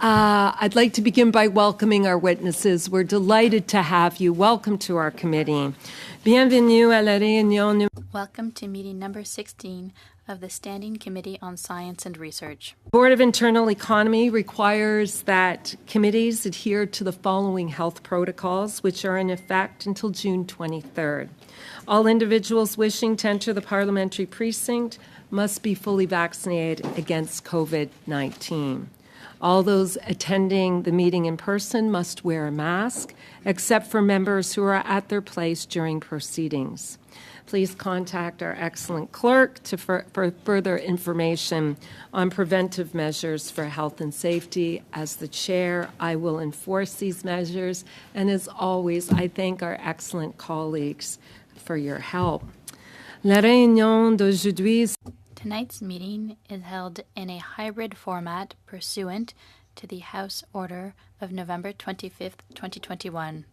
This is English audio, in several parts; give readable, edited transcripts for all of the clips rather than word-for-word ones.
I'd like to begin by welcoming our witnesses. We're delighted to have you. Welcome to our committee. Bienvenue à la réunion. Welcome to meeting number 16 of the Standing Committee on Science and Research. The Board of Internal Economy requires that committees adhere to the following health protocols, which are in effect until June 23rd. All individuals wishing to enter the parliamentary precinct must be fully vaccinated against COVID-19. All those attending the meeting in person must wear a mask, except for members who are at their place during proceedings. Please contact our excellent clerk for further information on preventive measures for health and safety. As the chair, I will enforce these measures, and as always, I thank our excellent colleagues for your help. La réunion d'aujourd'hui. Tonight's meeting is held in a hybrid format pursuant to the House Order of November 25th, 2021.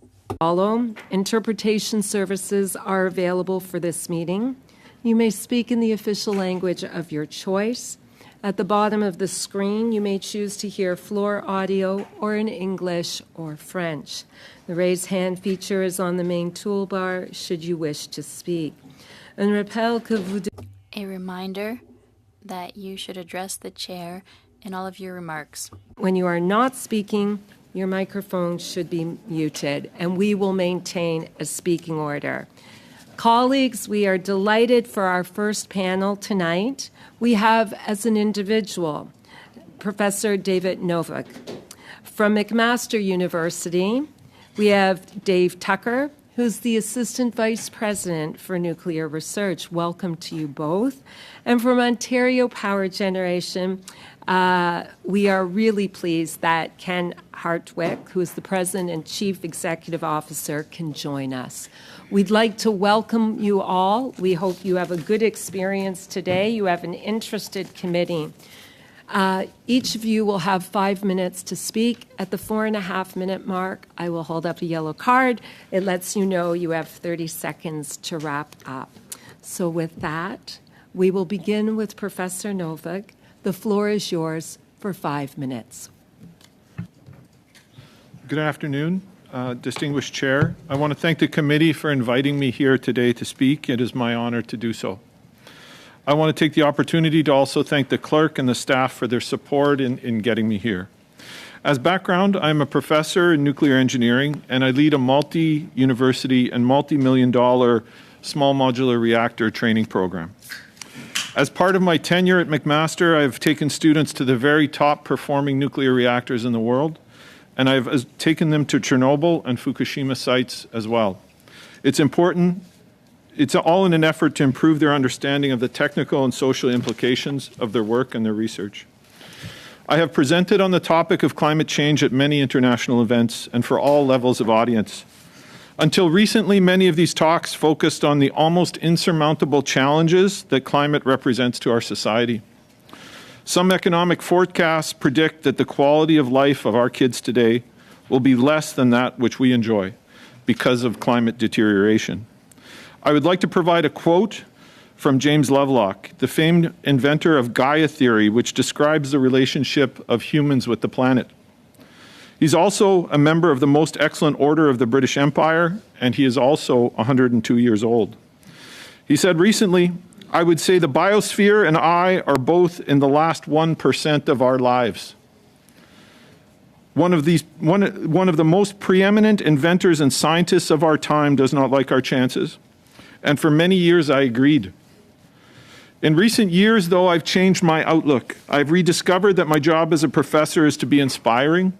Interpretation services are available for this meeting. You may speak in the official language of your choice. At the bottom of the screen, you may choose to hear floor audio or in English or French. The raise hand feature is on the main toolbar should you wish to speak. A reminder that you should address the chair in all of your remarks. When you are not speaking, your microphone should be muted, and we will maintain a speaking order. Colleagues, we are delighted for our first panel tonight. We have, as an individual, Professor David Novick. From McMaster University, we have Dave Tucker, who's the Assistant Vice President for Nuclear Research. Welcome to you both. And from Ontario Power Generation, we are really pleased that Ken Hartwick, who is the President and Chief Executive Officer, can join us. We'd like to welcome you all. We hope you have a good experience today. You have an interested committee. Each of you will have 5 minutes to speak. At the 4.5-minute mark, I will hold up a yellow card. It lets you know you have 30 seconds to wrap up. So with that, we will begin with Professor Novick. The floor is yours for 5 minutes. Good afternoon, distinguished chair. I want to thank the committee for inviting me here today to speak. It is my honor to do so. I want to take the opportunity to also thank the clerk and the staff for their support in getting me here. As background, I'm a professor in nuclear engineering, and I lead a multi-university and multi-million-dollar small modular reactor training program. As part of my tenure at McMaster, I've taken students to the very top performing nuclear reactors in the world, and I've taken them to Chernobyl and Fukushima sites as well. It's important. It's all in an effort to improve their understanding of the technical and social implications of their work and their research. I have presented on the topic of climate change at many international events and for all levels of audience. Until recently, many of these talks focused on the almost insurmountable challenges that climate represents to our society. Some economic forecasts predict that the quality of life of our kids today will be less than that which we enjoy because of climate deterioration. I would like to provide a quote from James Lovelock, the famed inventor of Gaia theory, which describes the relationship of humans with the planet. He's also a member of the Most Excellent Order of the British Empire, and he is also 102 years old. He said recently, "I would say the biosphere and I are both in the last 1% of our lives." One of the most preeminent inventors and scientists of our time does not like our chances. And for many years, I agreed. In recent years, though, I've changed my outlook. I've rediscovered that my job as a professor is to be inspiring,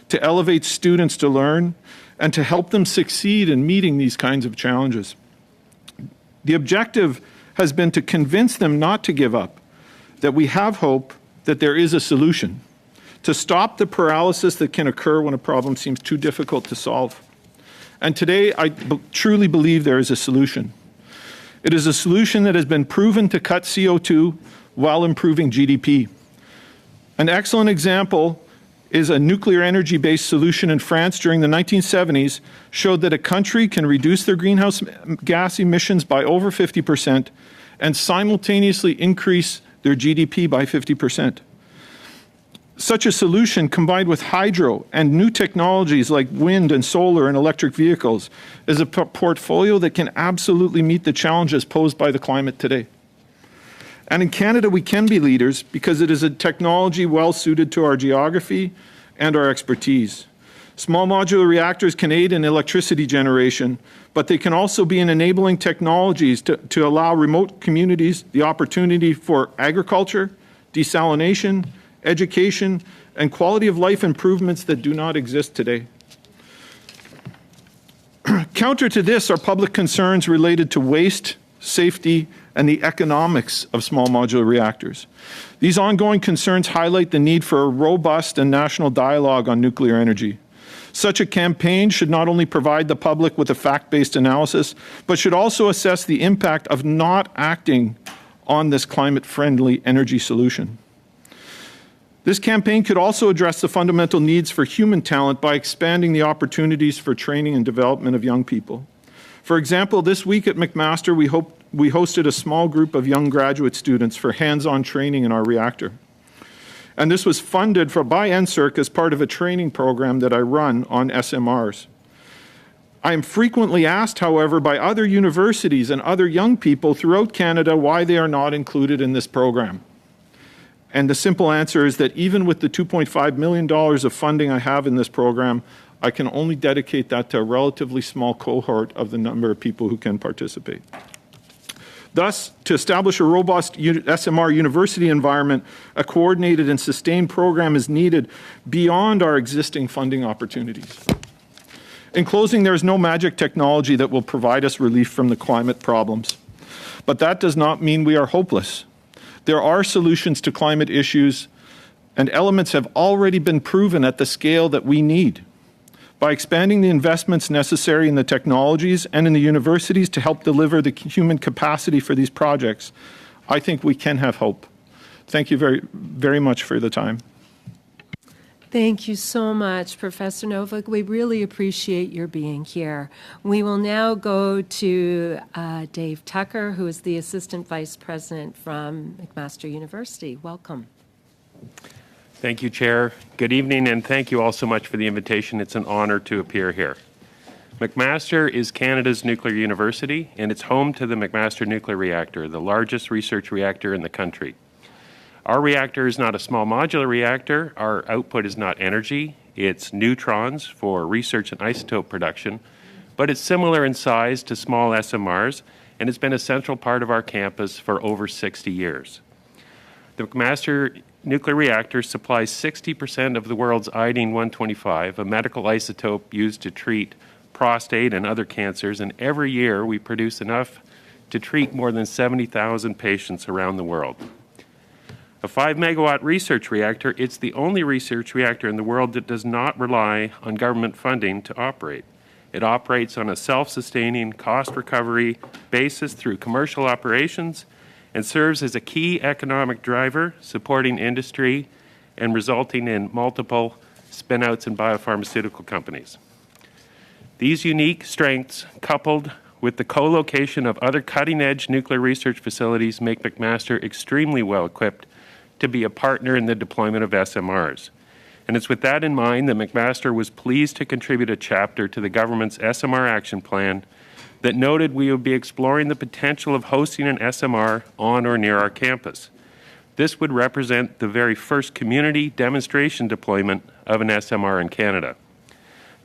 to elevate students to learn, and to help them succeed in meeting these kinds of challenges. The objective has been to convince them not to give up, that we have hope, that there is a solution, to stop the paralysis that can occur when a problem seems too difficult to solve. And today, I truly believe there is a solution. It is a solution that has been proven to cut CO2 while improving GDP. An excellent example is a nuclear energy-based solution in France during the 1970s showed that a country can reduce their greenhouse gas emissions by over 50% and simultaneously increase their GDP by 50%. Such a solution, combined with hydro and new technologies like wind and solar and electric vehicles, is a portfolio that can absolutely meet the challenges posed by the climate today. And in Canada, we can be leaders because it is a technology well suited to our geography and our expertise. Small modular reactors can aid in electricity generation, but they can also be an enabling technologies to allow remote communities the opportunity for agriculture, desalination, education, and quality of life improvements that do not exist today. Counter to this are public concerns related to waste, safety, and the economics of small modular reactors. These ongoing concerns highlight the need for a robust and national dialogue on nuclear energy. Such a campaign should not only provide the public with a fact-based analysis, but should also assess the impact of not acting on this climate-friendly energy solution. This campaign could also address the fundamental needs for human talent by expanding the opportunities for training and development of young people. For example, this week at McMaster, we hosted a small group of young graduate students for hands-on training in our reactor. And this was funded by NSERC as part of a training program that I run on SMRs. I am frequently asked, however, by other universities and other young people throughout Canada why they are not included in this program. And the simple answer is that even with the $2.5 million of funding I have in this program, I can only dedicate that to a relatively small cohort of the number of people who can participate. Thus, to establish a robust SMR university environment, a coordinated and sustained program is needed beyond our existing funding opportunities. In closing, there is no magic technology that will provide us relief from the climate problems. But that does not mean we are hopeless. There are solutions to climate issues, and elements have already been proven at the scale that we need. By expanding the investments necessary in the technologies and in the universities to help deliver the human capacity for these projects, I think we can have hope. Thank you very, very much for the time. Thank you so much, Professor Novick. We really appreciate your being here. We will now go to Dave Tucker, who is the Assistant Vice President from McMaster University. Welcome. Thank you, Chair. Good evening, and thank you all so much for the invitation. It's an honor to appear here. McMaster is Canada's nuclear university, and it's home to the McMaster Nuclear Reactor, the largest research reactor in the country. Our reactor is not a small modular reactor. Our output is not energy. It's neutrons for research and isotope production, but it's similar in size to small SMRs, and it's been a central part of our campus for over 60 years. The McMaster Nuclear Reactor supplies 60% of the world's iodine-125, a medical isotope used to treat prostate and other cancers, and every year we produce enough to treat more than 70,000 patients around the world. A 5-megawatt research reactor, it's the only research reactor in the world that does not rely on government funding to operate. It operates on a self-sustaining cost recovery basis through commercial operations and serves as a key economic driver, supporting industry and resulting in multiple spin-outs in biopharmaceutical companies. These unique strengths, coupled with the co-location of other cutting-edge nuclear research facilities, make McMaster extremely well-equipped to be a partner in the deployment of SMRs. And it's with that in mind that McMaster was pleased to contribute a chapter to the government's SMR action plan that noted we would be exploring the potential of hosting an SMR on or near our campus. This would represent the very first community demonstration deployment of an SMR in Canada.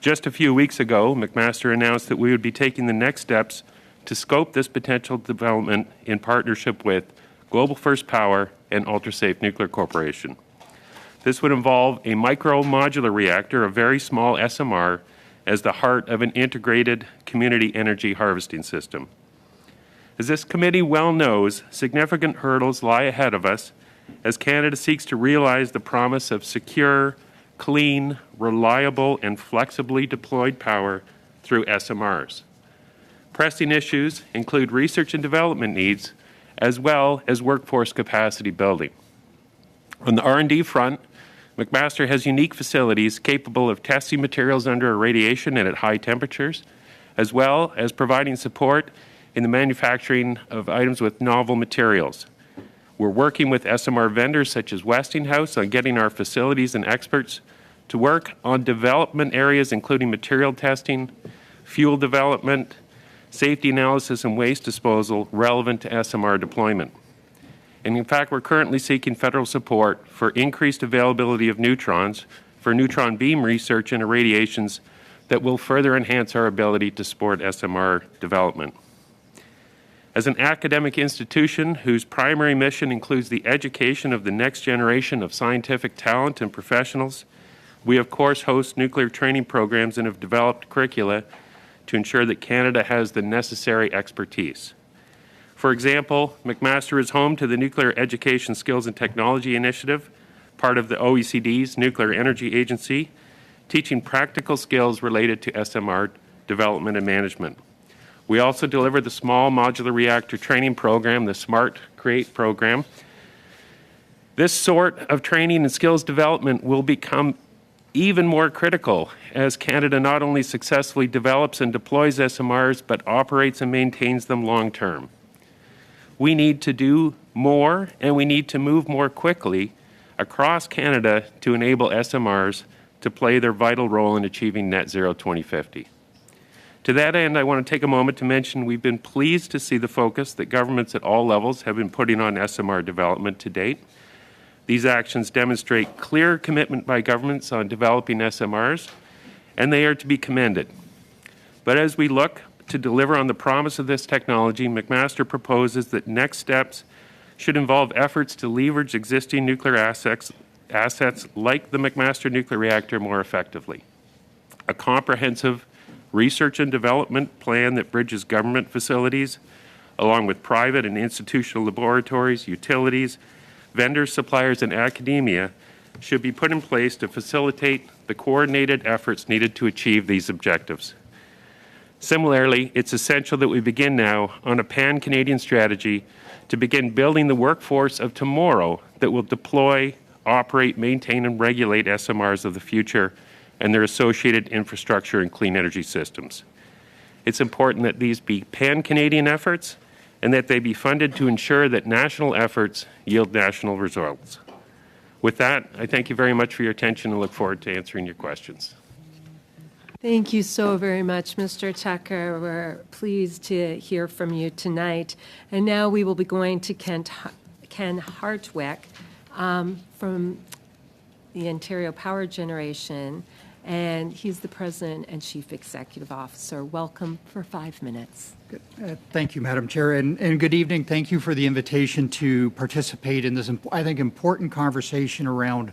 Just a few weeks ago, McMaster announced that we would be taking the next steps to scope this potential development in partnership with Global First Power and Ultrasafe Nuclear Corporation. This would involve a micro-modular reactor, a very small SMR, as the heart of an integrated community energy harvesting system. As this committee well knows, significant hurdles lie ahead of us as Canada seeks to realize the promise of secure, clean, reliable, and flexibly deployed power through SMRs. Pressing issues include research and development needs, as well as workforce capacity building. On the R&D front, McMaster has unique facilities capable of testing materials under irradiation and at high temperatures, as well as providing support in the manufacturing of items with novel materials. We're working with SMR vendors such as Westinghouse on getting our facilities and experts to work on development areas including material testing, fuel development, safety analysis, and waste disposal relevant to SMR deployment. And in fact, we're currently seeking federal support for increased availability of neutrons for neutron beam research and irradiations that will further enhance our ability to support SMR development. As an academic institution whose primary mission includes the education of the next generation of scientific talent and professionals, we of course host nuclear training programs and have developed curricula to ensure that Canada has the necessary expertise. For example, McMaster is home to the Nuclear Education Skills and Technology Initiative, part of the OECD's Nuclear Energy Agency, teaching practical skills related to SMR development and management. We also deliver the Small Modular Reactor Training Program, the SMART Create program. This sort of training and skills development will become even more critical as Canada not only successfully develops and deploys SMRs, but operates and maintains them long term. We need to do more, and we need to move more quickly across Canada to enable SMRs to play their vital role in achieving net zero 2050. To that end, I want to take a moment to mention we've been pleased to see the focus that governments at all levels have been putting on SMR development to date. These actions demonstrate clear commitment by governments on developing SMRs, and they are to be commended. But as we look to deliver on the promise of this technology, McMaster proposes that next steps should involve efforts to leverage existing nuclear assets like the McMaster nuclear reactor more effectively. A comprehensive research and development plan that bridges government facilities along with private and institutional laboratories, utilities, vendors, suppliers, and academia should be put in place to facilitate the coordinated efforts needed to achieve these objectives. Similarly, it's essential that we begin now on a pan-Canadian strategy to begin building the workforce of tomorrow that will deploy, operate, maintain, and regulate SMRs of the future and their associated infrastructure and clean energy systems. It's important that these be pan-Canadian efforts and that they be funded to ensure that national efforts yield national results. With that, I thank you very much for your attention and look forward to answering your questions. Thank you so very much, Mr. Tucker. We're pleased to hear from you tonight. And now we will be going to Ken Hartwick from the Ontario Power Generation, and he's the President and Chief Executive Officer. Welcome for 5 minutes. Thank you, Madam Chair, and good evening. Thank you for the invitation to participate in this, I think, important conversation around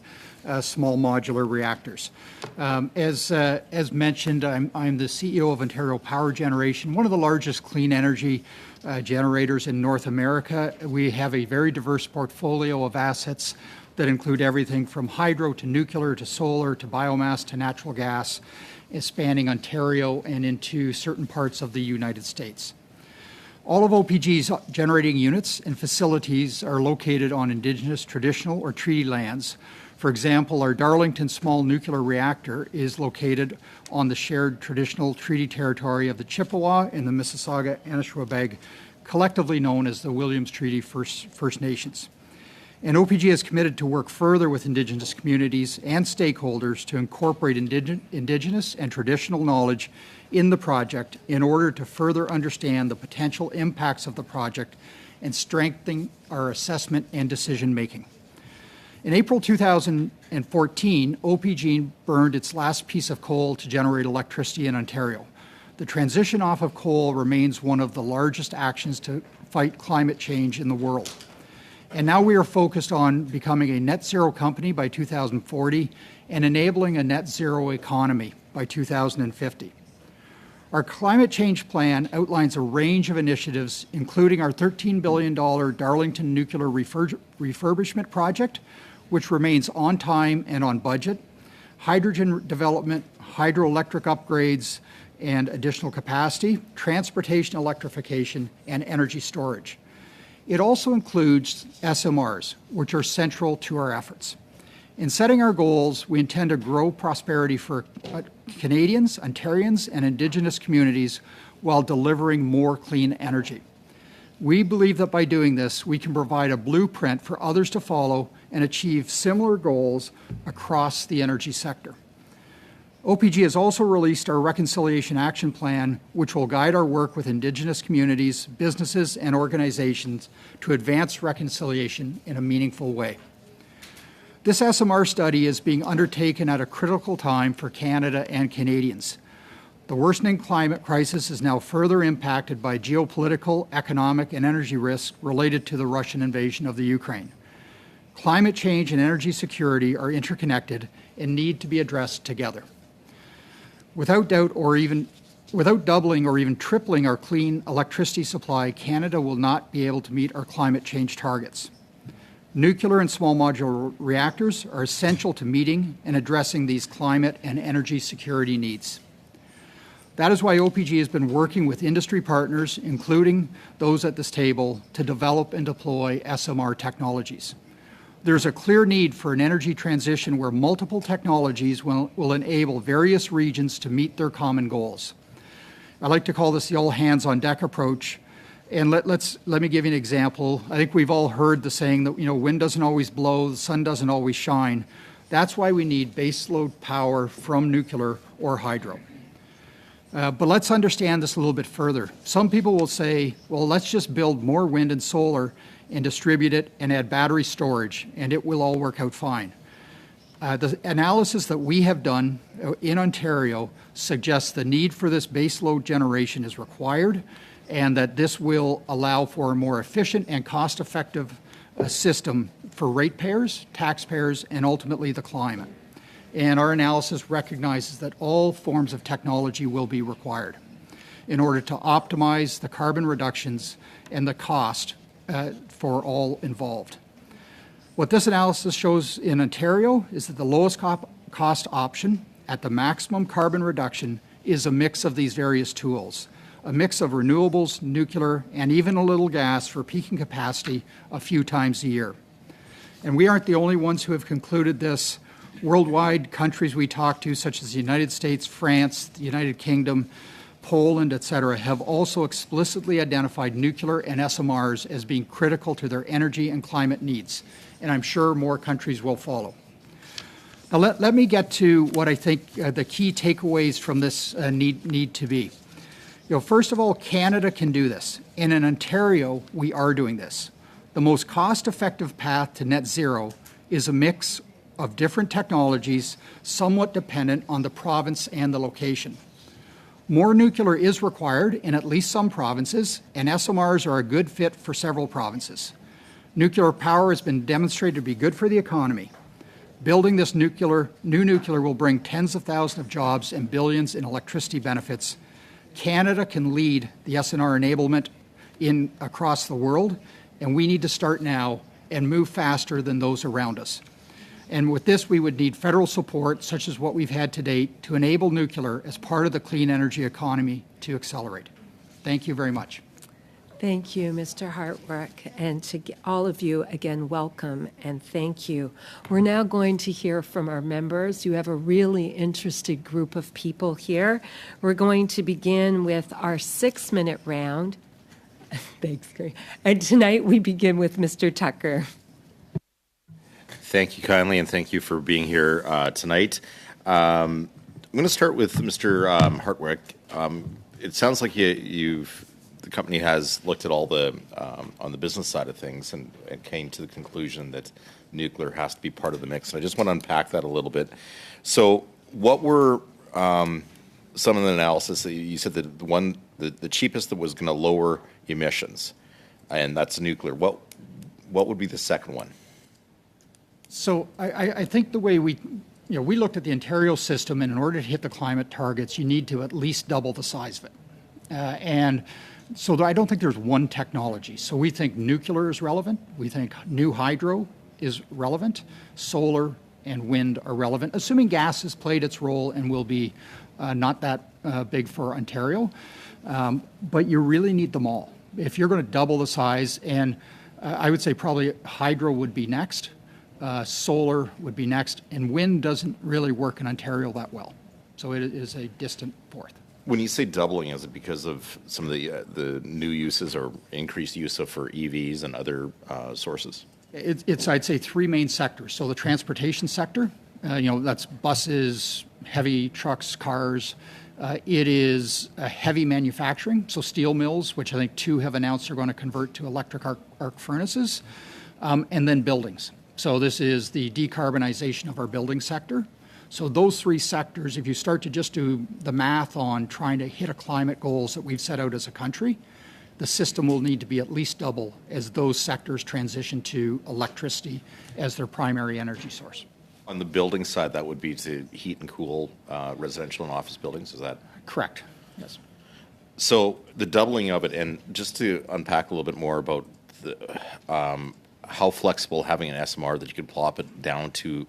small modular reactors. As mentioned, I'm the CEO of Ontario Power Generation, one of the largest clean energy generators in North America. We have a very diverse portfolio of assets that include everything from hydro to nuclear to solar to biomass to natural gas, spanning Ontario and into certain parts of the United States. All of OPG's generating units and facilities are located on Indigenous, traditional, or treaty lands. For example, our Darlington small nuclear reactor is located on the shared traditional treaty territory of the Chippewa and the Mississauga-Anishinaabeg, collectively known as the Williams Treaty First Nations. And OPG is committed to work further with Indigenous communities and stakeholders to incorporate Indigenous and traditional knowledge in the project in order to further understand the potential impacts of the project and strengthen our assessment and decision making. In April 2014, OPG burned its last piece of coal to generate electricity in Ontario. The transition off of coal remains one of the largest actions to fight climate change in the world. And now we are focused on becoming a net zero company by 2040 and enabling a net zero economy by 2050. Our climate change plan outlines a range of initiatives, including our $13 billion Darlington nuclear refurbishment project, which remains on time and on budget, hydrogen development, hydroelectric upgrades and additional capacity, transportation electrification, and energy storage. It also includes SMRs, which are central to our efforts. In setting our goals, we intend to grow prosperity for Canadians, Ontarians, and Indigenous communities while delivering more clean energy. We believe that by doing this, we can provide a blueprint for others to follow and achieve similar goals across the energy sector. OPG has also released our Reconciliation Action Plan, which will guide our work with Indigenous communities, businesses, and organizations to advance reconciliation in a meaningful way. This SMR study is being undertaken at a critical time for Canada and Canadians. The worsening climate crisis is now further impacted by geopolitical, economic, and energy risks related to the Russian invasion of the Ukraine. Climate change and energy security are interconnected and need to be addressed together. Without doubling or even tripling our clean electricity supply, Canada will not be able to meet our climate change targets. Nuclear and small modular reactors are essential to meeting and addressing these climate and energy security needs. That is why OPG has been working with industry partners, including those at this table, to develop and deploy SMR technologies. There's a clear need for an energy transition where multiple technologies will enable various regions to meet their common goals. I like to call this the all hands on deck approach. And let me give you an example. I think we've all heard the saying that, wind doesn't always blow, the sun doesn't always shine. That's why we need baseload power from nuclear or hydro. But let's understand this a little bit further. Some people will say, well, let's just build more wind and solar and distribute it and add battery storage, and it will all work out fine. The analysis that we have done in Ontario suggests the need for this baseload generation is required, and that this will allow for a more efficient and cost-effective system for ratepayers, taxpayers, and ultimately the climate. And our analysis recognizes that all forms of technology will be required in order to optimize the carbon reductions and the cost for all involved. What this analysis shows in Ontario is that the lowest cost option at the maximum carbon reduction is a mix of these various tools, a mix of renewables, nuclear, and even a little gas for peaking capacity a few times a year. And we aren't the only ones who have concluded this. Worldwide, countries we talk to, such as the United States, France, the United Kingdom, Poland, etc., have also explicitly identified nuclear and SMRs as being critical to their energy and climate needs. And I'm sure more countries will follow. Now let me get to what I think the key takeaways from this need to be. First of all, Canada can do this. And in Ontario, we are doing this. The most cost-effective path to net zero is a mix of different technologies, somewhat dependent on the province and the location. More nuclear is required in at least some provinces, and SMRs are a good fit for several provinces. Nuclear power has been demonstrated to be good for the economy. Building this new nuclear will bring tens of thousands of jobs and billions in electricity benefits. Canada can lead the SMR enablement across the world, and we need to start now and move faster than those around us. And with this, we would need federal support, such as what we've had to date, to enable nuclear as part of the clean energy economy to accelerate. Thank you very much. Thank you, Mr. Hartwick, and to all of you, again, welcome and thank you. We're now going to hear from our members. You have a really interesting group of people here. We're going to begin with our 6-minute round. Thanks, Gary. And tonight we begin with Mr. Tucker. Thank you kindly, and thank you for being here tonight. I'm going to start with Mr. Hartwick. It sounds like the company has looked at all the on the business side of things and came to the conclusion that nuclear has to be part of the mix. And I just want to unpack that a little bit. So, what were some of the analysis that you said that the cheapest that was going to lower emissions, and that's nuclear. What would be the second one? So I think the way we looked at the Ontario system, and in order to hit the climate targets, you need to at least double the size of it. And so I don't think there's one technology. So we think nuclear is relevant. We think new hydro is relevant. Solar and wind are relevant, assuming gas has played its role and will be not that big for Ontario. But you really need them all. If you're going to double the size, and I would say probably hydro would be next. Solar would be next, and wind doesn't really work in Ontario that well. So it is a distant fourth. When you say doubling, is it because of some of the new uses or increased use of for EVs and other sources? It's, I'd say, three main sectors. So the transportation sector, that's buses, heavy trucks, cars. It is heavy manufacturing, so steel mills, which I think two have announced are going to convert to electric arc furnaces, and then buildings. So this is the decarbonization of our building sector. So those three sectors, if you start to just do the math on trying to hit a climate goals that we've set out as a country, the system will need to be at least double as those sectors transition to electricity as their primary energy source. On the building side, that would be to heat and cool residential and office buildings, is that? Correct, yes. So the doubling of it, and just to unpack a little bit more about how flexible having an SMR that you can plop it down to,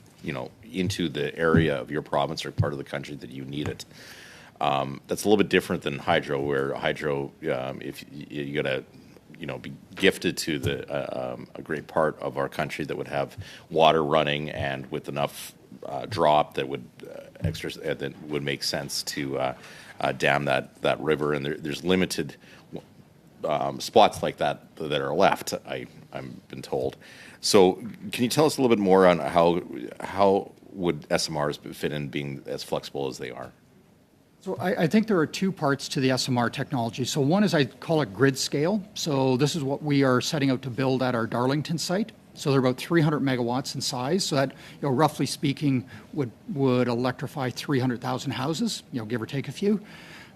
into the area of your province or part of the country that you need it. That's a little bit different than hydro, where hydro, if you got to, be gifted to a great part of our country that would have water running and with enough drop that would that would make sense to dam that river, and there's limited spots like that are left. I've been told. So, can you tell us a little bit more on how would SMRs fit in being as flexible as they are? So I think there are two parts to the SMR technology. So one is, I call it grid scale. So this is what we are setting out to build at our Darlington site. So they're about 300 megawatts in size. So that, roughly speaking, would electrify 300,000 houses, give or take a few.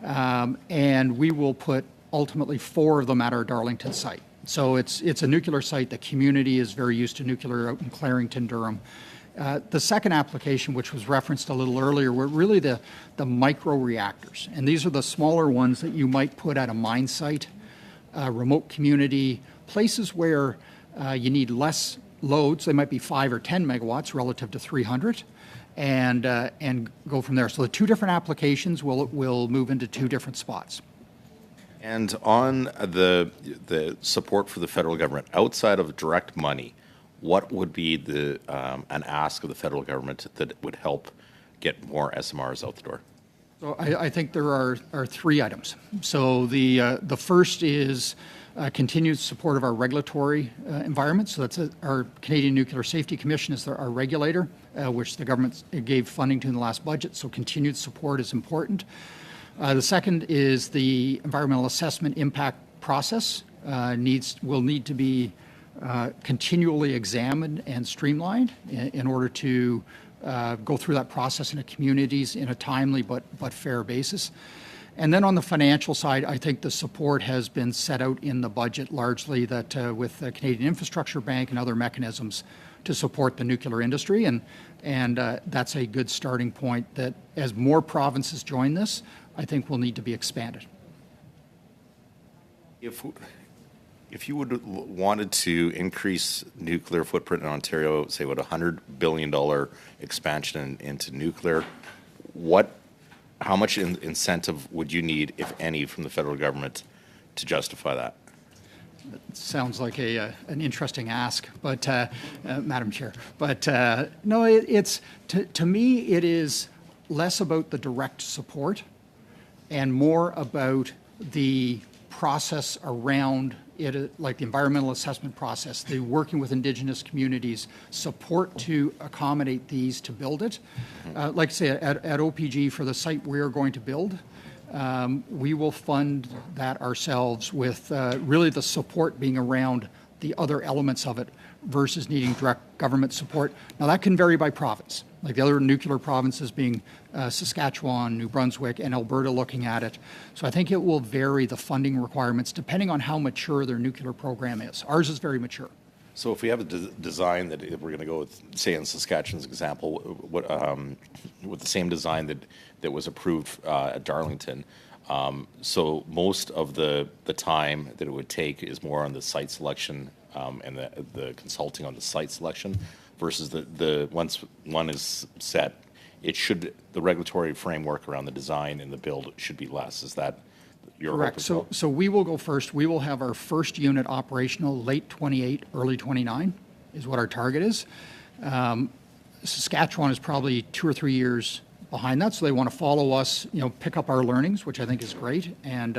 And we will put ultimately 4 of them at our Darlington site. So it's a nuclear site. The community is very used to nuclear out in Clarington, Durham. The second application, which was referenced a little earlier, were really the micro reactors. And these are the smaller ones that you might put at a mine site, remote community, places where you need less loads. They might be 5 or 10 megawatts relative to 300, and go from there. So the two different applications will move into two different spots. And on the support for the federal government, outside of direct money, what would be an ask of the federal government that would help get more SMRs out the door? So I think there are 3 items. So the first is continued support of our regulatory environment. So that's our Canadian Nuclear Safety Commission is our regulator, which the government gave funding to in the last budget. So continued support is important. The second is the environmental assessment impact process will need to be continually examined and streamlined in order to go through that process in the communities in a timely but fair basis. And then on the financial side, I think the support has been set out in the budget largely that with the Canadian Infrastructure Bank and other mechanisms to support the nuclear industry. And that's a good starting point that as more provinces join this, I think will need to be expanded. If you would wanted to increase nuclear footprint in Ontario, say what $100 billion expansion into nuclear, how much incentive would you need, if any, from the federal government to justify that? It sounds like an interesting ask, but Madam Chair. But no, it's to me it is less about the direct support and more about the process around it, like the environmental assessment process, the working with Indigenous communities, support to accommodate these to build it. Like I say, at OPG for the site we're going to build, we will fund that ourselves with really the support being around the other elements of it versus needing direct government support. Now that can vary by province, like the other nuclear provinces being Saskatchewan, New Brunswick, and Alberta looking at it. So I think it will vary the funding requirements depending on how mature their nuclear program is. Ours is very mature. So if we have a design that, if we're going to go with, say in Saskatchewan's example, with the same design that was approved at Darlington, so most of the time that it would take is more on the site selection and the consulting on the site selection versus the once one is set, the regulatory framework around the design and the build should be less. Is that your hope Correct. as well? So we will go first. We will have our first unit operational late 28, early 29 is what our target is. Saskatchewan is probably 2 or 3 years behind that. So they want to follow us, pick up our learnings, which I think is great. And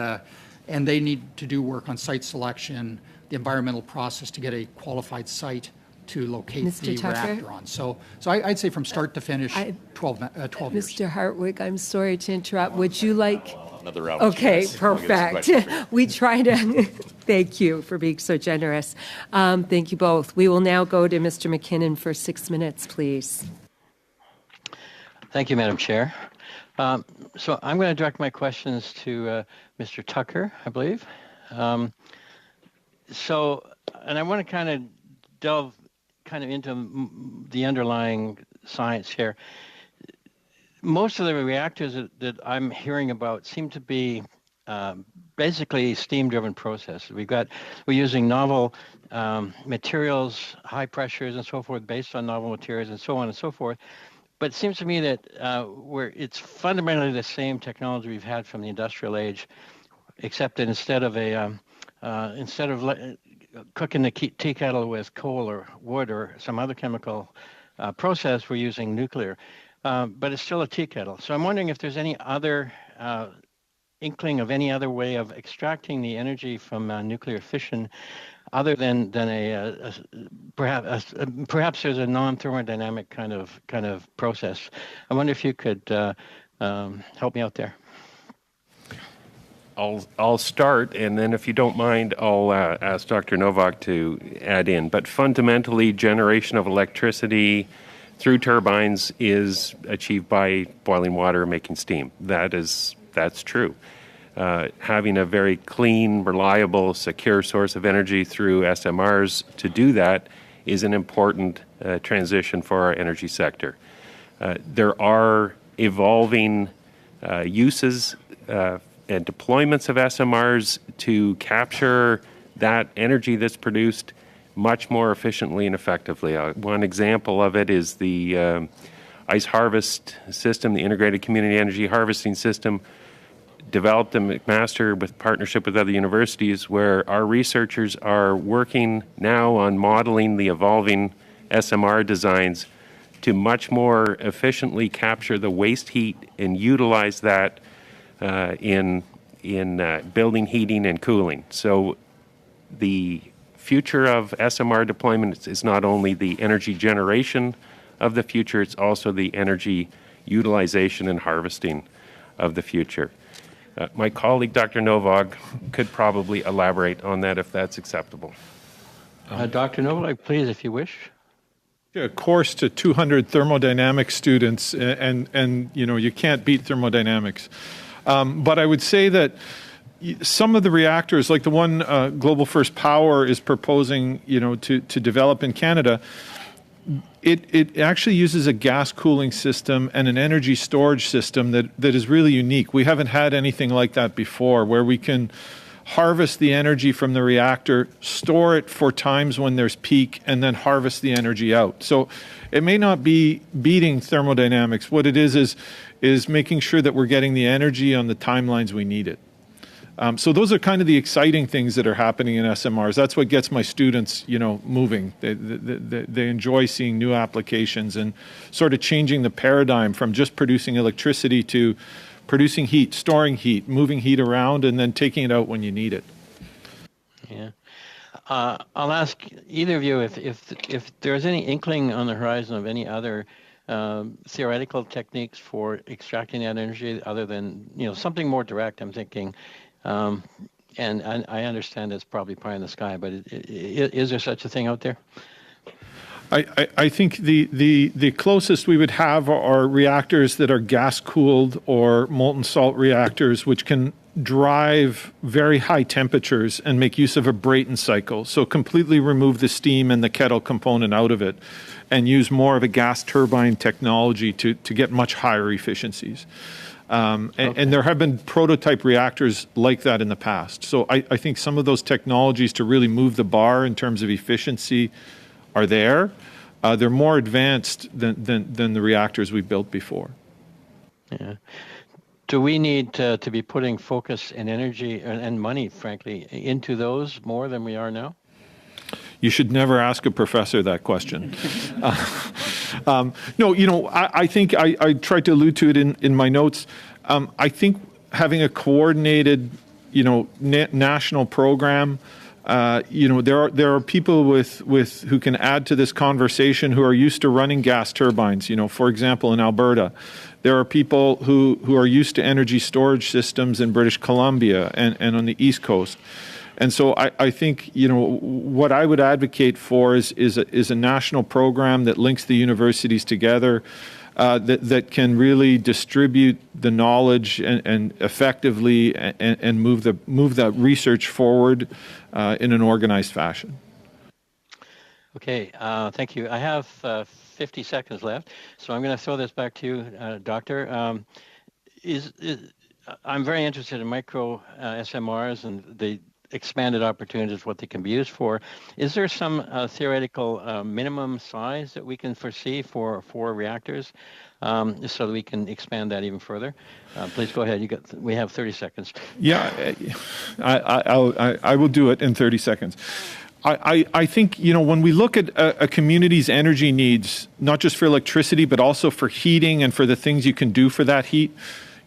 they need to do work on site selection, the environmental process to get a qualified site to locate Mr. the Tucker? reactor on. So I'd say from start to finish, 12 years. Mr. Hartwig, I'm sorry to interrupt. Would you like? Another round. Okay, Yes. I'll get some perfect. questions for you. We try to, thank you for being so generous. Thank you both. We will now go to Mr. McKinnon for 6 minutes, please. Thank you, Madam Chair. So I'm going to direct my questions to Mr. Tucker, I believe. And I want to kind of delve into the underlying science here. Most of the reactors that I'm hearing about seem to be basically steam-driven processes. We're using novel materials, high pressures, and so forth, based on novel materials, and so on and so forth. But it seems to me that it's fundamentally the same technology we've had from the industrial age, except that instead of cooking the tea kettle with coal or wood or some other chemical process, we're using nuclear. But it's still a tea kettle. So I'm wondering if there's any other inkling of any other way of extracting the energy from nuclear fission, other than perhaps there's a non-thermodynamic kind of process. I wonder if you could help me out there. I'll start, and then if you don't mind, I'll ask Dr. Novak to add in. But fundamentally, generation of electricity through turbines is achieved by boiling water and making steam. That's true. Having a very clean, reliable, secure source of energy through SMRs to do that is an important transition for our energy sector. There are evolving uses and deployments of SMRs to capture that energy that's produced much more efficiently and effectively. One example of it is the ICE Harvest system, the Integrated Community Energy Harvesting System, developed at McMaster with partnership with other universities, where our researchers are working now on modeling the evolving SMR designs to much more efficiently capture the waste heat and utilize that in building heating and cooling. So the future of SMR deployment is not only the energy generation of the future, it's also the energy utilization and harvesting of the future. My colleague, Dr. Novak, could probably elaborate on that if that's acceptable. Dr. Novak, please, if you wish. A course to 200 thermodynamics students, and you can't beat thermodynamics. But I would say that some of the reactors, like the one Global First Power is proposing, to develop in Canada, it actually uses a gas cooling system and an energy storage system that is really unique. We haven't had anything like that before, where we can harvest the energy from the reactor, store it for times when there's peak, and then harvest the energy out. So it may not be beating thermodynamics. What it is making sure that we're getting the energy on the timelines we need it. So those are kind of the exciting things that are happening in SMRs. That's what gets my students, moving. They enjoy seeing new applications and sort of changing the paradigm from just producing electricity to producing heat, storing heat, moving heat around, and then taking it out when you need it. Yeah. I'll ask either of you if there's any inkling on the horizon of any other theoretical techniques for extracting that energy other than, something more direct. I'm thinking, and I understand it's probably pie in the sky, but is there such a thing out there? I think the closest we would have are reactors that are gas-cooled or molten salt reactors, which can drive very high temperatures and make use of a Brayton cycle. So completely remove the steam and the kettle component out of it and use more of a gas turbine technology to get much higher efficiencies. And there have been prototype reactors like that in the past. So I think some of those technologies to really move the bar in terms of efficiency are there. They're more advanced than the reactors we built before. Yeah. Do we need to be putting focus and energy and money, frankly, into those more than we are now? You should never ask a professor that question. No, I think I tried to allude to it in my notes. I think having a coordinated, national program, there are people with who can add to this conversation who are used to running gas turbines. For example, in Alberta, there are people who are used to energy storage systems in British Columbia and on the East Coast. And so I think, what I would advocate for is a national program that links the universities together, that can really distribute the knowledge and effectively and move the research forward in an organized fashion. Okay, thank you. I have 50 seconds left, so I'm going to throw this back to you, Doctor. I'm very interested in micro SMRs and the expanded opportunities, what they can be used for. Is there some theoretical minimum size that we can foresee for reactors, so that we can expand that even further? Please go ahead. We have 30 seconds. Yeah, I will do it in 30 seconds. I think, when we look at a community's energy needs, not just for electricity, but also for heating and for the things you can do for that heat,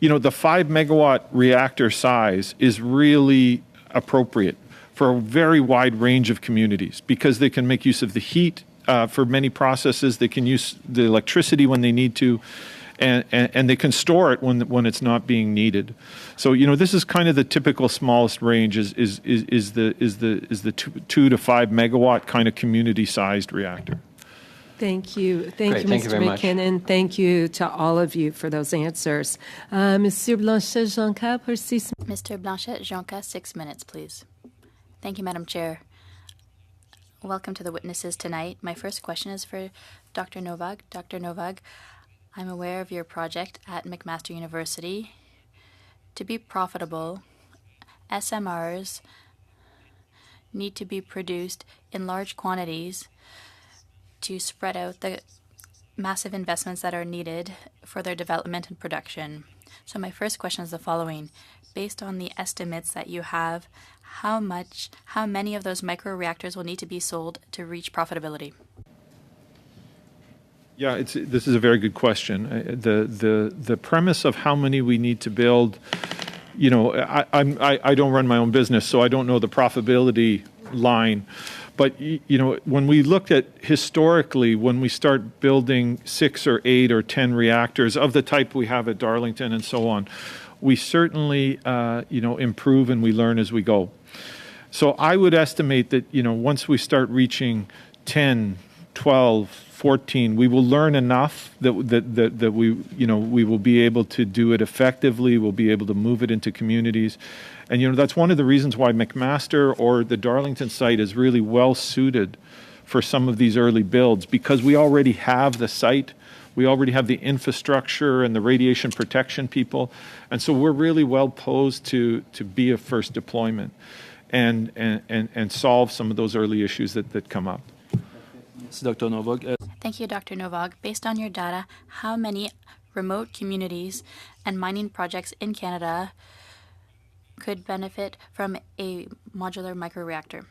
the 5 megawatt reactor size is really appropriate for a very wide range of communities because they can make use of the heat for many processes. They can use the electricity when they need to, and they can store it when it's not being needed. So this is kind of the typical smallest range is the 2 to 5 megawatt kind of community sized reactor. Thank you. Thank Great. you, Thank you Mr. very much. McKinnon. Thank you to all of you for those answers. Monsieur Blanchet-Jonca, pour 6 minutes. Mr. Blanchet-Jonca, 6 minutes, please. Thank you, Madam Chair. Welcome to the witnesses tonight. My first question is for Dr. Novak. Dr. Novak, I'm aware of your project at McMaster University. To be profitable, SMRs need to be produced in large quantities to spread out the massive investments that are needed for their development and production. So my first question is the following. Based on the estimates that you have, how many of those microreactors will need to be sold to reach profitability? Yeah, this is a very good question. The premise of how many we need to build, I don't run my own business, so I don't know the profitability line. But, when we looked at historically, when we start building 6 or 8 or 10 reactors of the type we have at Darlington and so on, we certainly, improve and we learn as we go. So I would estimate that, once we start reaching 10, 12, 14, we will learn enough that we will be able to do it effectively. We'll be able to move it into communities. And, that's one of the reasons why McMaster or the Darlington site is really well suited for some of these early builds because we already have the site. We already have the infrastructure and the radiation protection people. And so we're really well posed to be a first deployment and solve some of those early issues that come up. Dr. Novak. Thank you, Dr. Novak. Based on your data, how many remote communities and mining projects in Canada could benefit from a modular microreactor?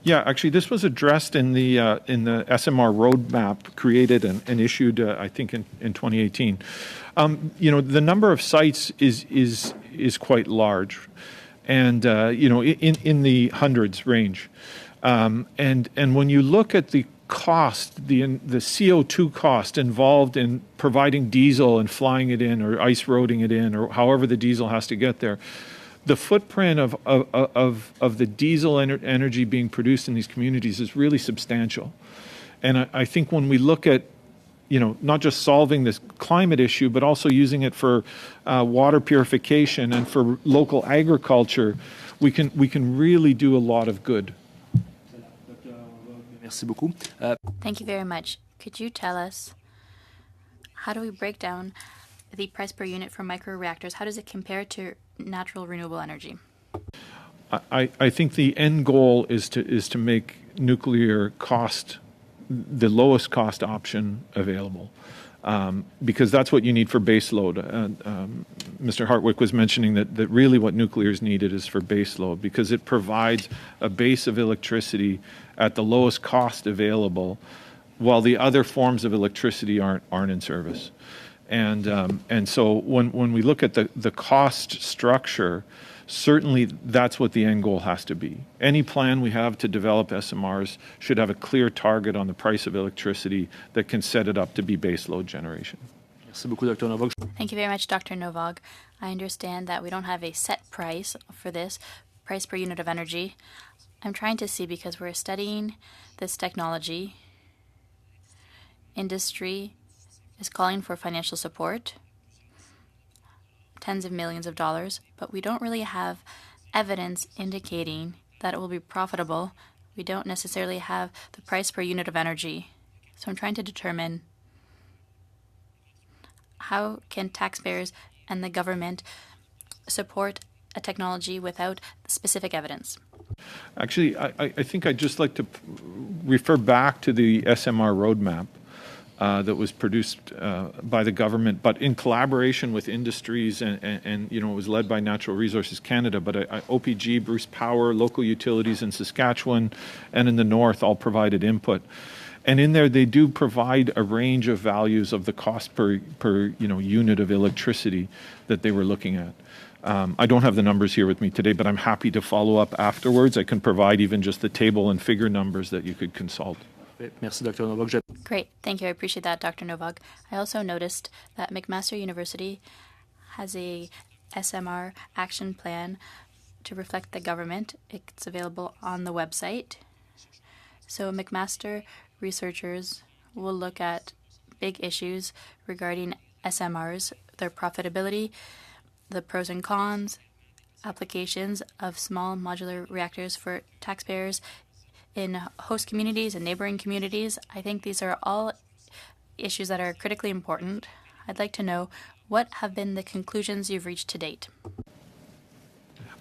Yeah, actually, this was addressed in the SMR roadmap created and issued, I think, in 2018. The number of sites is quite large, and in the hundreds range. And when you look at the cost, the CO2 cost involved in providing diesel and flying it in, or ice roading it in, or however the diesel has to get there, the footprint of the diesel energy being produced in these communities is really substantial. And I think when we look at, not just solving this climate issue, but also using it for water purification and for local agriculture, we can really do a lot of good. Merci beaucoup. Thank you very much. Could you tell us, how do we break down the price per unit for microreactors? How does it compare to natural renewable energy? I think the end goal is to make nuclear cost the lowest cost option available, because that's what you need for base load. Mr. Hartwick was mentioning that really what nuclear is needed is for base load, because it provides a base of electricity at the lowest cost available while the other forms of electricity aren't in service. And so when we look at the cost structure, certainly that's what the end goal has to be. Any plan we have to develop SMRs should have a clear target on the price of electricity that can set it up to be base load generation. Merci beaucoup, Dr. Novak. Thank you very much, Dr. Novog. I understand that we don't have a set price for this, price per unit of energy. I'm trying to see, because we're studying this technology, industry is calling for financial support, tens of millions of dollars, but we don't really have evidence indicating that it will be profitable. We don't necessarily have the price per unit of energy. So I'm trying to determine, how can taxpayers and the government support a technology without specific evidence? Actually, I think I'd just like to refer back to the SMR roadmap that was produced by the government, but in collaboration with industries, and it was led by Natural Resources Canada, but OPG, Bruce Power, local utilities in Saskatchewan and in the north all provided input. And in there, they do provide a range of values of the cost per unit of electricity that they were looking at. I don't have the numbers here with me today, but I'm happy to follow up afterwards. I can provide even just the table and figure numbers that you could consult. Merci, Dr. Novak. Great. Thank you. I appreciate that, Dr. Novog. I also noticed that McMaster University has a SMR action plan to reflect the government. It's available on the website. So McMaster researchers will look at big issues regarding SMRs, their profitability, the pros and cons, applications of small modular reactors for taxpayers in host communities and neighboring communities. I think these are all issues that are critically important. I'd like to know, what have been the conclusions you've reached to date?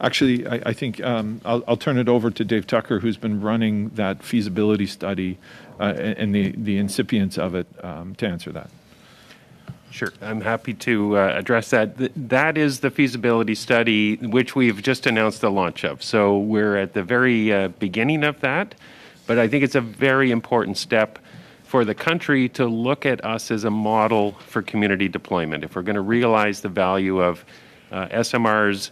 Actually, I think I'll turn it over to Dave Tucker, who's been running that feasibility study and the incipients of it, to answer that. Sure, I'm happy to address that. That is the feasibility study, which we've just announced the launch of. So we're at the very beginning of that, but I think it's a very important step for the country to look at us as a model for community deployment. If we're going to realize the value of SMRs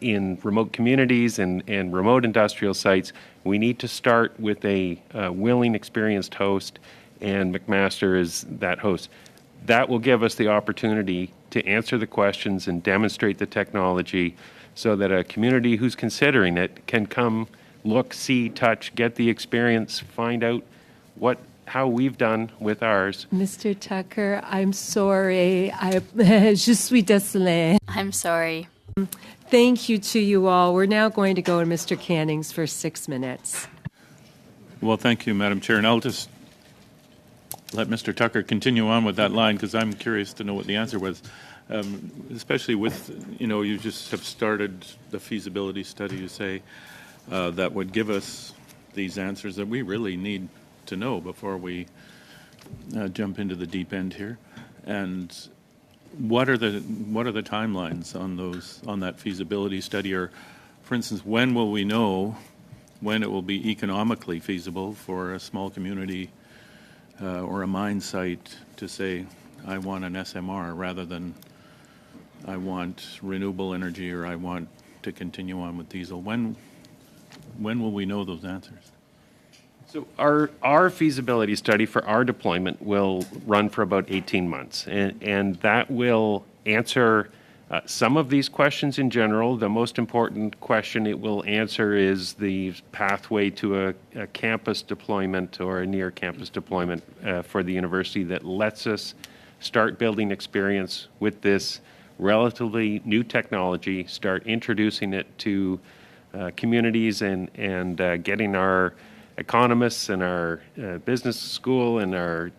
in remote communities and remote industrial sites, we need to start with a willing, experienced host, and McMaster is that host. That will give us the opportunity to answer the questions and demonstrate the technology so that a community who's considering it can come, look, see, touch, get the experience, find out how we've done with ours. Mr. Tucker, I'm sorry. Je suis désolé. I'm sorry. Thank you to you all. We're now going to go to Mr. Cannings for 6 minutes. Well, thank you, Madam Chair. And I'll just let Mr. Tucker continue on with that line, because I'm curious to know what the answer was, especially with, you just have started the feasibility study, you say, that would give us these answers that we really need to know before we jump into the deep end here. And what are the timelines on that feasibility study? Or, for instance, when will we know when it will be economically feasible for a small community or a mine site to say, I want an SMR rather than I want renewable energy or I want to continue on with diesel? When will we know those answers? So our feasibility study for our deployment will run for about 18 months, and that will answer some of these questions in general. The most important question it will answer is the pathway to a campus deployment or a near campus deployment for the university that lets us start building experience with this relatively new technology, start introducing it to communities and getting our economists and our business school and our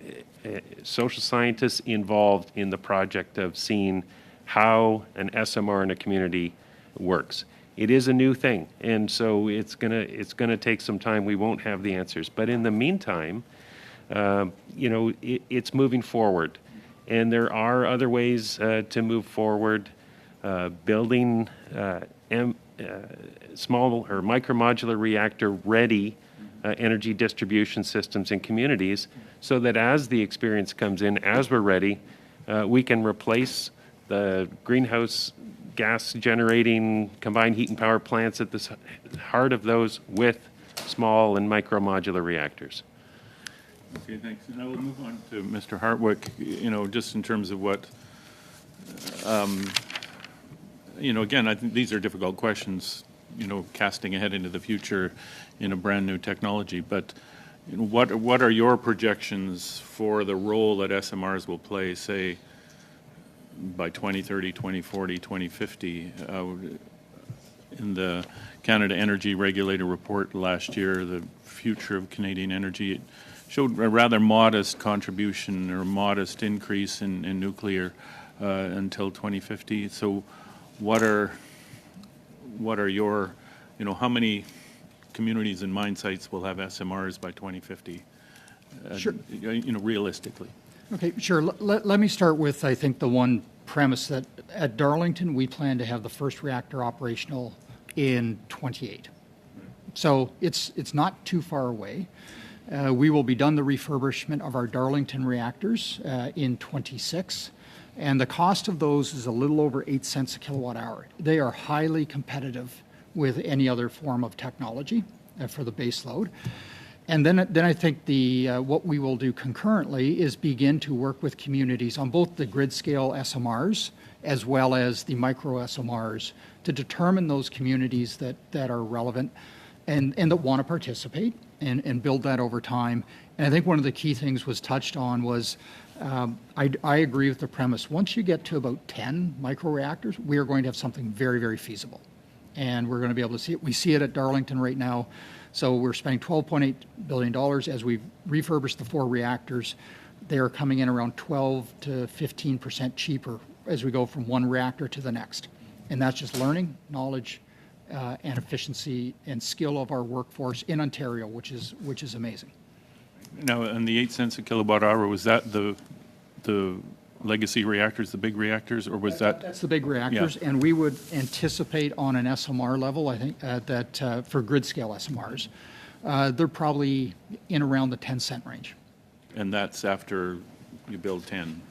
social scientists involved in the project of seeing how an SMR in a community works. It is a new thing, and so it's gonna take some time. We won't have the answers, but in the meantime, it's moving forward, and there are other ways to move forward. Building small or micromodular reactor ready energy distribution systems in communities so that as the experience comes in, as we're ready, we can replace the greenhouse gas generating combined heat and power plants at the heart of those with small and micro modular reactors. Okay, thanks. And I will move on to Mr. Hartwick, just in terms of what, again, I think these are difficult questions, casting ahead into the future in a brand new technology. But what are your projections for the role that SMRs will play, say, by 2030, 2040, 2050? In the Canada Energy Regulator report last year, the future of Canadian energy, it showed a rather modest contribution or modest increase in nuclear until 2050. So what are your, how many communities and mine sites will have SMRs by 2050? Sure. Realistically. Okay, sure. Let me start with, I think, the one premise that at Darlington, we plan to have the first reactor operational in 28. So it's not too far away. We will be done the refurbishment of our Darlington reactors in 26. And the cost of those is a little over 8 cents a kilowatt hour. They are highly competitive with any other form of technology for the base load. And then I think what we will do concurrently is begin to work with communities on both the grid scale SMRs as well as the micro SMRs to determine those communities that are relevant and that want to participate and build that over time. And I think one of the key things was touched on was I agree with the premise. Once you get to about 10 microreactors, we are going to have something very, very feasible. And we're going to be able to see it. We see it at Darlington right now. So we're spending $12.8 billion as we refurbish the 4 reactors. They are coming in around 12 to 15% cheaper as we go from one reactor to the next. And that's just learning, knowledge, and efficiency and skill of our workforce in Ontario, which is amazing. Now, and the 8 cents a kilowatt hour, was that the legacy reactors, the big reactors, or was that? That's the big reactors, yeah. And we would anticipate on an SMR level, I think, that for grid scale SMRs, they're probably in around the 10-cent range. And that's after you build 10?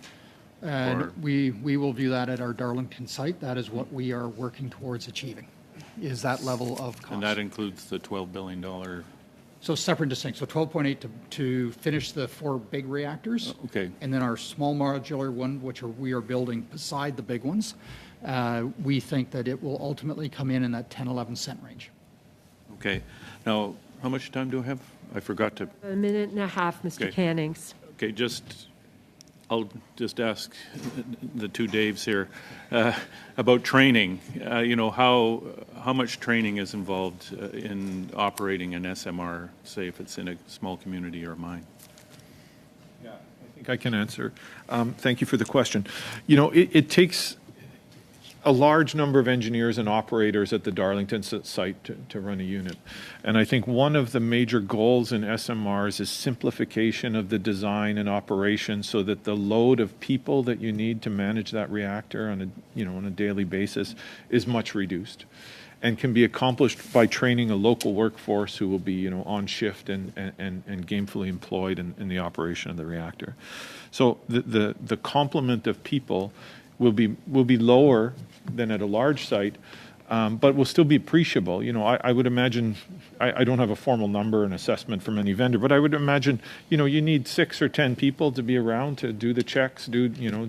We will view that at our Darlington site. That is what we are working towards achieving, is that level of cost. And that includes the $12 billion? So separate and distinct. So 12.8 to finish the 4 big reactors. Okay. And then our small modular one, which we are building beside the big ones, we think that it will ultimately come in that 10, 11 cent range. Okay. Now, how much time do I have? I forgot to. A minute and a half, Mr. Okay. Cannings. Okay, I'll just ask the two Daves here about training. How much training is involved in operating an SMR, say if it's in a small community or a mine? Yeah, I think I can answer. Thank you for the question. It takes a large number of engineers and operators at the Darlington site to run a unit. And I think one of the major goals in SMRs is simplification of the design and operation so that the load of people that you need to manage that reactor on a daily basis is much reduced and can be accomplished by training a local workforce who will be on shift and gainfully employed in the operation of the reactor. So the complement of people will be lower than at a large site, but will still be appreciable. I would imagine, I don't have a formal number and assessment from any vendor, but I would imagine, you need 6 or 10 people to be around to do the checks,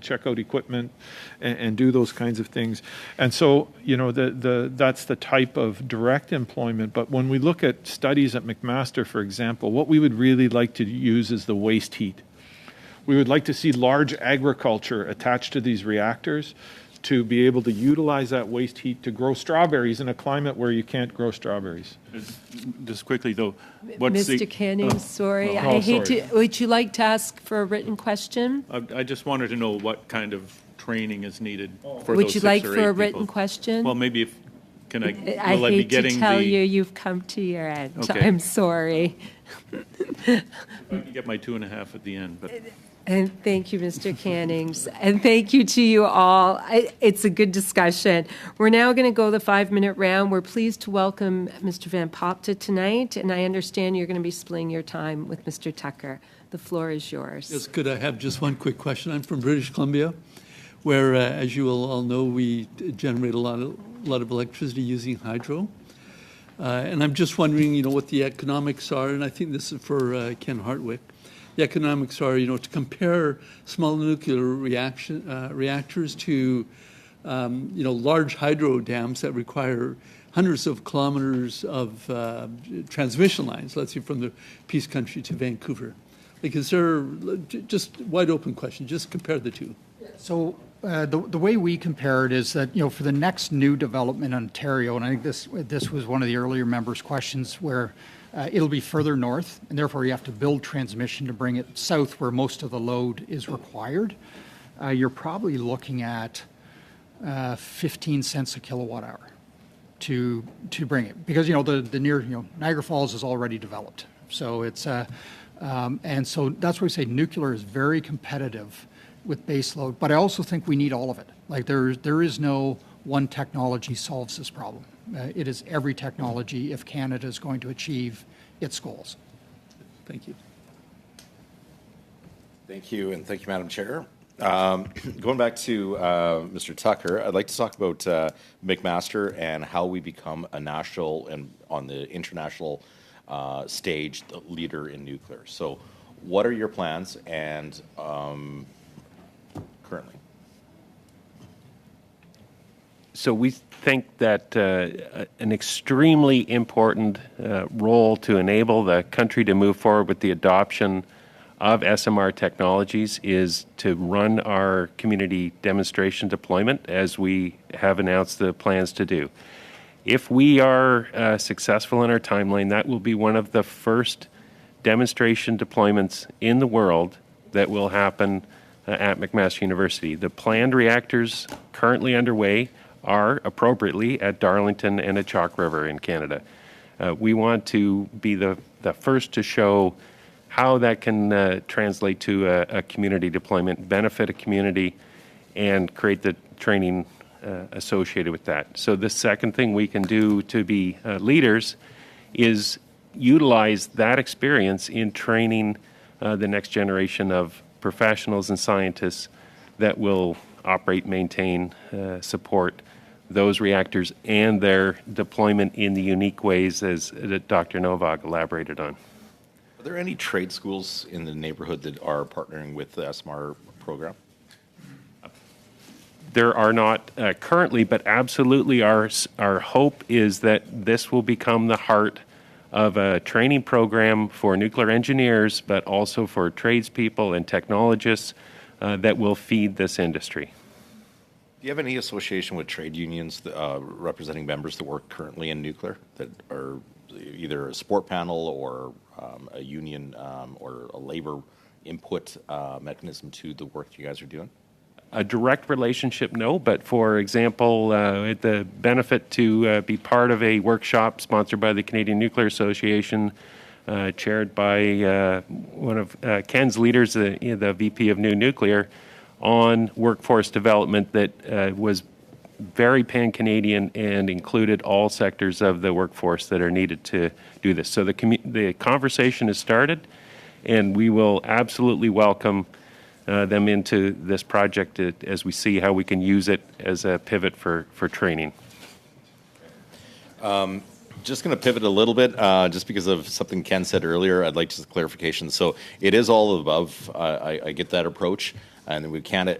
check out equipment and do those kinds of things. And so, that's the type of direct employment. But when we look at studies at McMaster, for example, what we would really like to use is the waste heat. We would like to see large agriculture attached to these reactors to be able to utilize that waste heat to grow strawberries in a climate where you can't grow strawberries. Just quickly, though, Mr. Canning, sorry. I hate to. Would you like to ask for a written question? I just wanted to know what kind of training is needed for Would those you 6 like or 8 for a people. written question? Well, maybe if Can I? I Will I be hate to getting tell the? you, you've come to your end. Okay. I'm sorry. I can get my 2.5 at the end, but. And thank you, Mr. Cannings. And thank you to you all. It's a good discussion. We're now going to go the 5-minute round. We're pleased to welcome Mr. Van Popta tonight, and I understand you're going to be splitting your time with Mr. Tucker. The floor is yours. Yes, could I have just one quick question? I'm from British Columbia, where, as you will all know, we generate a lot of electricity using hydro. And I'm just wondering, what the economics are, and I think this is for Ken Hartwick. The economics are, to compare small nuclear reactors to, large hydro dams that require hundreds of kilometers of transmission lines, let's say from the Peace Country to Vancouver. Like, is there, just wide open question, just compare the two. So the way we compare it is that, for the next new development in Ontario, and I think this was one of the earlier members' questions, where it'll be further north, and therefore you have to build transmission to bring it south where most of the load is required. You're probably looking at 15 cents a kilowatt hour to bring it, because the near Niagara Falls is already developed. So it's and so that's why we say nuclear is very competitive with base load. But I also think we need all of it. Like there is no one technology solves this problem. It is every technology if Canada is going to achieve its goals. Thank you. Thank you, and thank you, Madam Chair. Going back to Mr. Tucker, I'd like to talk about McMaster and how we become a national and on the international stage the leader in nuclear. So what are your plans and currently? So we think that an extremely important role to enable the country to move forward with the adoption of SMR technologies is to run our community demonstration deployment, as we have announced the plans to do. If we are successful in our timeline, that will be one of the first demonstration deployments in the world that will happen at McMaster University. The planned reactors currently underway are appropriately at Darlington and at Chalk River in Canada. We want to be the first to show how that can translate to a community deployment, benefit a community, and create the training associated with that. So the second thing we can do to be leaders is utilize that experience in training the next generation of professionals and scientists that will operate, maintain, support those reactors and their deployment in the unique ways as Dr. Novak elaborated on. Are there any trade schools in the neighborhood that are partnering with the SMR program? There are not currently, but absolutely our hope is that this will become the heart of a training program for nuclear engineers, but also for tradespeople and technologists that will feed this industry. Do you have any association with trade unions representing members that work currently in nuclear that are either a support panel or a union or a labor input mechanism to the work you guys are doing? A direct relationship, no, but for example, the benefit to be part of a workshop sponsored by the Canadian Nuclear Association, chaired by one of Ken's leaders, the VP of New Nuclear, on workforce development that was very pan-Canadian and included all sectors of the workforce that are needed to do this. So the conversation has started, and we will absolutely welcome them into this project as we see how we can use it as a pivot for training. Just going to pivot a little bit, just because of something Ken said earlier. I'd like just a clarification. So it is all of the above. I get that approach, and we can't,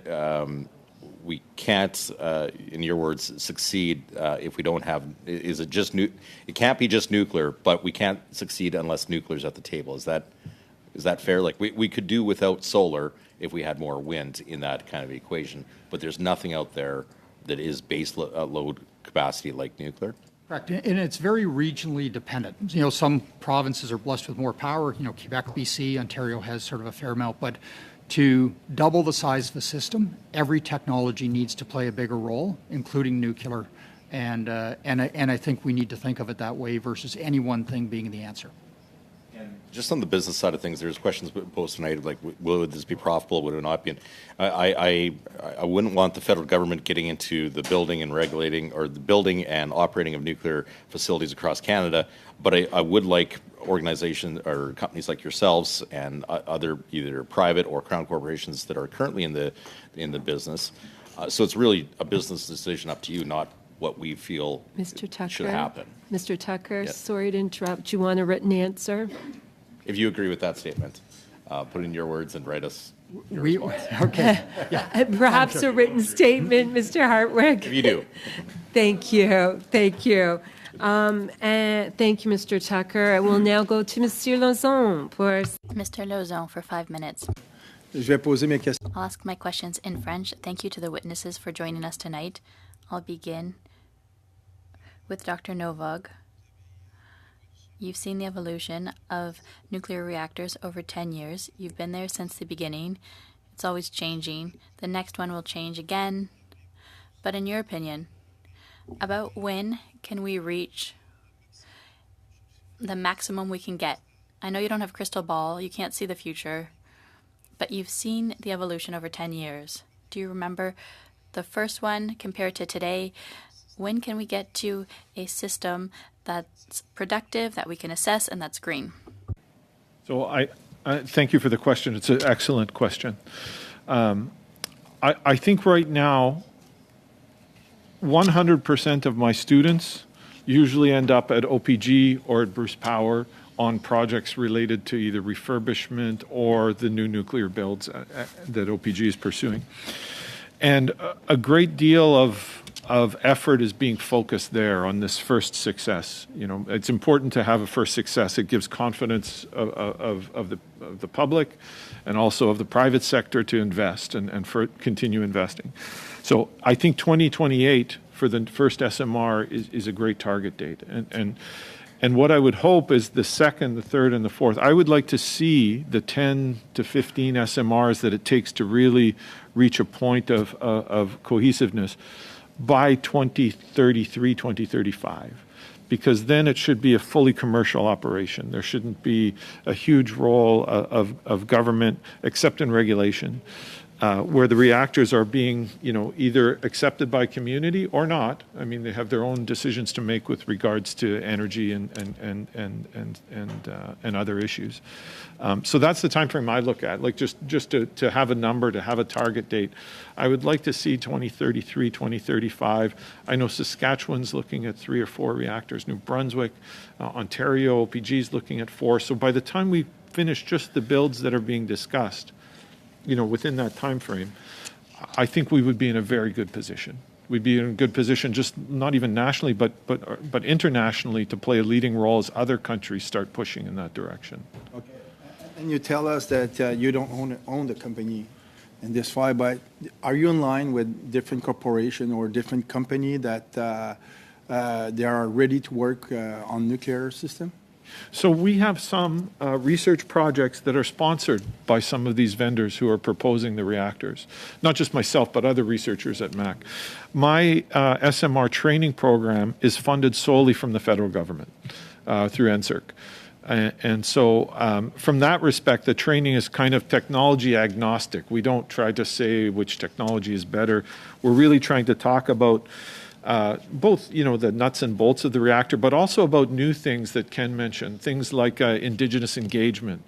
in your words, succeed if we don't have. Is it just it can't be just nuclear, but we can't succeed unless nuclear's at the table. Is that fair? Like we could do without solar if we had more wind in that kind of equation, but there's nothing out there that is base load capacity like nuclear. Correct, and it's very regionally dependent. Some provinces are blessed with more power. Quebec, BC, Ontario has sort of a fair amount, but to double the size of the system, every technology needs to play a bigger role, including nuclear. And I think we need to think of it that way versus any one thing being the answer. Just on the business side of things, there's questions posed tonight, like, would this be profitable, would it not be? And I wouldn't want the federal government getting into the building and regulating, or the building and operating of nuclear facilities across Canada, but I would like organizations or companies like yourselves and other either private or crown corporations that are currently in the business. So it's really a business decision up to you, not what we feel Mr. Tucker, should happen. Mr. Tucker, Yes. sorry to interrupt. Do you want a written answer? If you agree with that statement, put in your words and write us your We, response. okay. Perhaps a written statement, Mr. Hartwig? If you do. Thank you. Thank you. And thank you, Mr. Tucker. I will now go to Monsieur Lauzon for Mr. Lauzon for 5 minutes. Je vais poser mes questions. I'll ask my questions in French. Thank you to the witnesses for joining us tonight. I'll begin with Dr. Novog. You've seen the evolution of nuclear reactors over 10 years. You've been there since the beginning. It's always changing. The next one will change again. But in your opinion, about when can we reach the maximum we can get? I know you don't have a crystal ball, you can't see the future, but you've seen the evolution over 10 years. Do you remember the first one compared to today? When can we get to a system that's productive, that we can assess, and that's green? So I thank you for the question. It's an excellent question. I think right now, 100% of my students usually end up at OPG or at Bruce Power on projects related to either refurbishment or the new nuclear builds that OPG is pursuing. And a great deal of effort is being focused there on this first success. You know, it's important to have a first success. It gives confidence of the public and also of the private sector to invest and for continue investing. So I think 2028 for the first SMR is a great target date. And what I would hope is the second, the third, and the fourth. I would like to see the 10 to 15 SMRs that it takes to really reach a point of cohesiveness by 2033, 2035. Because then it should be a fully commercial operation. There shouldn't be a huge role of government, except in regulation, where the reactors are being, either accepted by community or not. I mean, they have their own decisions to make with regards to energy and other issues. So that's the time frame I look at. Like just to have a number, to have a target date. I would like to see 2033, 2035. I know Saskatchewan's looking at 3 or 4 reactors. New Brunswick, Ontario, OPG's looking at 4. So by the time we finish just the builds that are being discussed, within that time frame, I think we would be in a very good position. We'd be in a good position, just not even nationally, but internationally, to play a leading role as other countries start pushing in that direction. Okay. And you tell us that you don't own the company in this file, but are you in line with different corporation or different company that they are ready to work on nuclear system? So we have some research projects that are sponsored by some of these vendors who are proposing the reactors. Not just myself, but other researchers at MAC. My SMR training program is funded solely from the federal government through NSERC. And so from that respect, the training is kind of technology agnostic. We don't try to say which technology is better. We're really trying to talk about both, the nuts and bolts of the reactor, but also about new things that Ken mentioned, things like Indigenous engagement,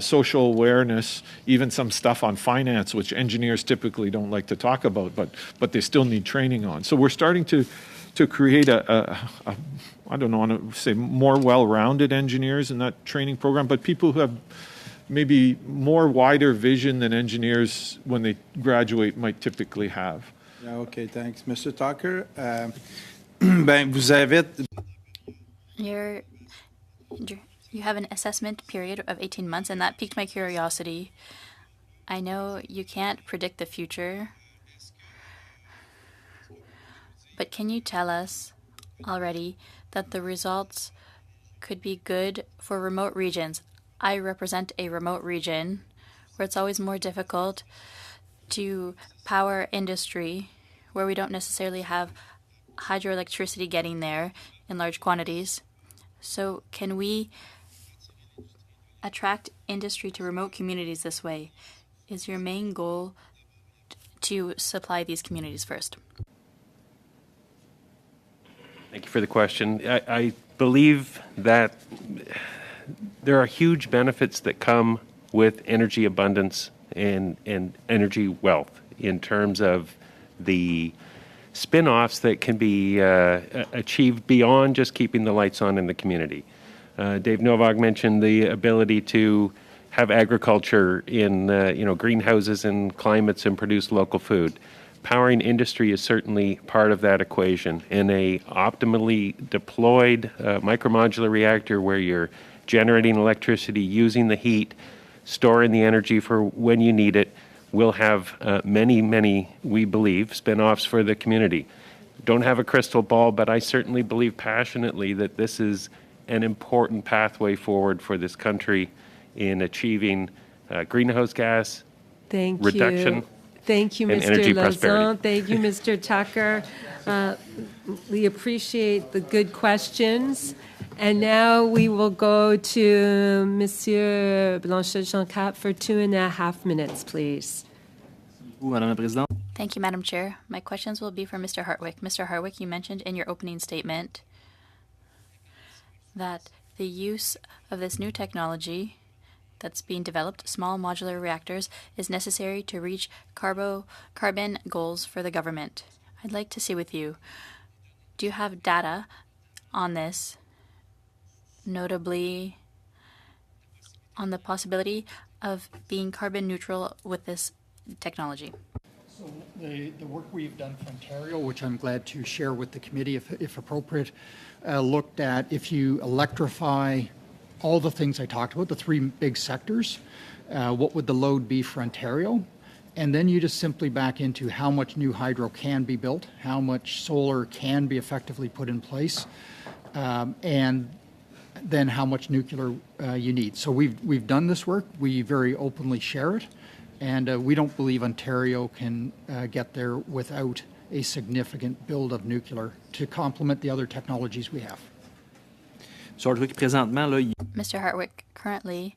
social awareness, even some stuff on finance, which engineers typically don't like to talk about, but they still need training on. So we're starting to create I don't know, I want to say more well-rounded engineers in that training program, but people who have maybe more wider vision than engineers when they graduate might typically have. Yeah, okay, thanks. Mr. Tucker, vous avez... You have an assessment period of 18 months, and that piqued my curiosity. I know you can't predict the future, but can you tell us already that the results could be good for remote regions? I represent a remote region where it's always more difficult to power industry, where we don't necessarily have hydroelectricity getting there in large quantities. So can we attract industry to remote communities this way? Is your main goal to supply these communities first? Thank you for the question. I believe that there are huge benefits that come with energy abundance and energy wealth in terms of the spin-offs that can be achieved beyond just keeping the lights on in the community. Dave Novak mentioned the ability to have agriculture in greenhouses and climates and produce local food. Powering industry is certainly part of that equation. And a optimally deployed micromodular reactor where you're generating electricity, using the heat, storing the energy for when you need it, will have many, we believe, spin-offs for the community. Don't have a crystal ball, but I certainly believe passionately that this is an important pathway forward for this country in achieving greenhouse gas reduction. Thank you, and Mr. energy Lauzon. prosperity. Thank you, Mr. Tucker. We appreciate the good questions. And now we will go to Monsieur Blanchet-Jean-Cap for 2.5 minutes, please. Madame la Présidente. Thank you, Madam Chair. My questions will be for Mr. Hartwick. Mr. Hartwick, you mentioned in your opening statement that the use of this new technology that's being developed, small modular reactors, is necessary to reach carbon goals for the government. I'd like to see with you, do you have data on this, notably on the possibility of being carbon neutral with this technology? So the work we've done for Ontario, which I'm glad to share with the committee if appropriate, looked at if you electrify all the things I talked about, the three big sectors, what would the load be for Ontario? And then you just simply back into how much new hydro can be built, how much solar can be effectively put in place, and then how much nuclear you need. So we've done this work. We very openly share it. And we don't believe Ontario can get there without a significant build of nuclear to complement the other technologies we have. Mr. Hartwick, currently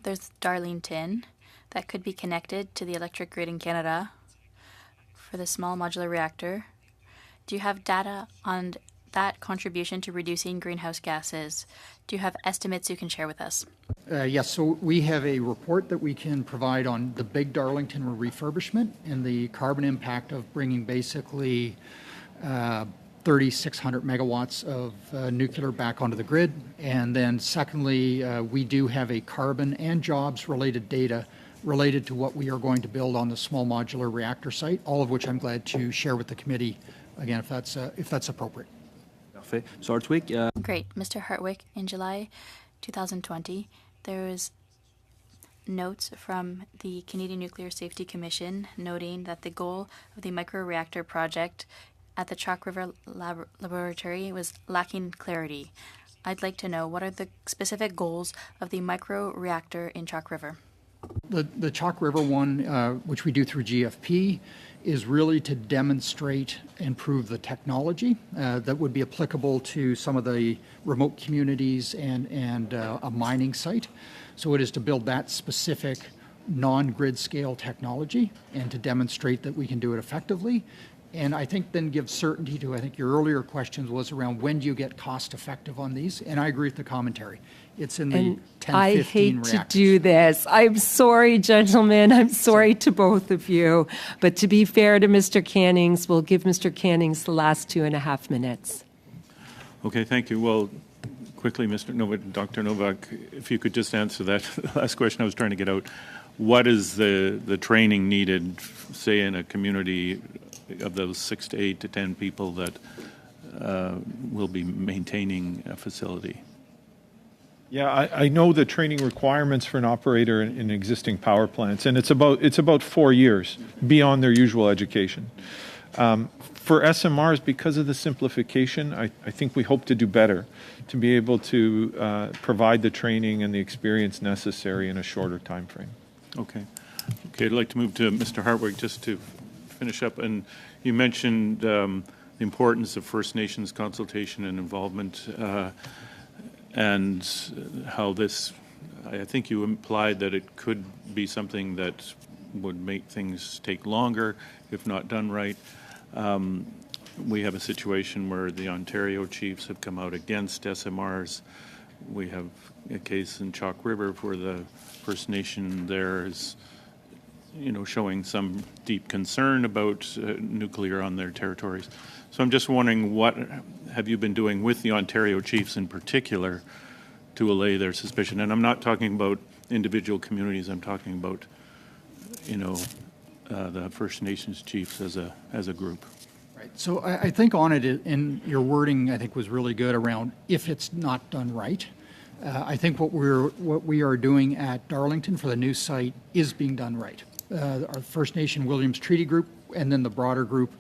there's Darlington that could be connected to the electric grid in Canada for the small modular reactor. Do you have data on that contribution to reducing greenhouse gases? Do you have estimates you can share with us? Yes, so we have a report that we can provide on the big Darlington refurbishment and the carbon impact of bringing basically 3,600 megawatts of nuclear back onto the grid. And then secondly, we do have a carbon and jobs related data related to what we are going to build on the small modular reactor site, all of which I'm glad to share with the committee, again, if that's appropriate. Great. Mr. Hartwick, in July 2020, there was notes from the Canadian Nuclear Safety Commission noting that the goal of the microreactor project at the Chalk River Laboratory was lacking clarity. I'd like to know, what are the specific goals of the microreactor in Chalk River? The Chalk River one, which we do through GFP, is really to demonstrate and prove the technology that would be applicable to some of the remote communities and a mining site. So it is to build that specific non-grid scale technology and to demonstrate that we can do it effectively. And I think then give certainty to, I think your earlier questions was around when do you get cost effective on these? And I agree with the commentary. It's in the 10, I 15 hate reactors. to do this. I'm sorry, gentlemen. I'm sorry to both of you. But to be fair to Mr. Cannings, we'll give Mr. Cannings the last 2.5 minutes. Okay, thank you. Well, quickly, Dr. Novak, if you could just answer that last question I was trying to get out. What is the training needed, say, in a community of those 6 to 8 to 10 people that will be maintaining a facility? Yeah, I know the training requirements for an operator in existing power plants, and it's about 4 years beyond their usual education. For SMRs, because of the simplification, I think we hope to do better, to be able to provide the training and the experience necessary in a shorter time frame. Okay, I'd like to move to Mr. Hartwick just to finish up. And you mentioned the importance of First Nations consultation and involvement, and how this, I think you implied that it could be something that would make things take longer if not done right. We have a situation where the Ontario chiefs have come out against SMRs. We have a case in Chalk River where the First Nation there is, showing some deep concern about nuclear on their territories. So I'm just wondering, what have you been doing with the Ontario chiefs in particular to allay their suspicion? And I'm not talking about individual communities. I'm talking about, the First Nations chiefs as a group. Right. So I think on it, in your wording, I think was really good around if it's not done right. I think what we are doing at Darlington for the new site is being done right. Our First Nation Williams Treaty Group and then the broader group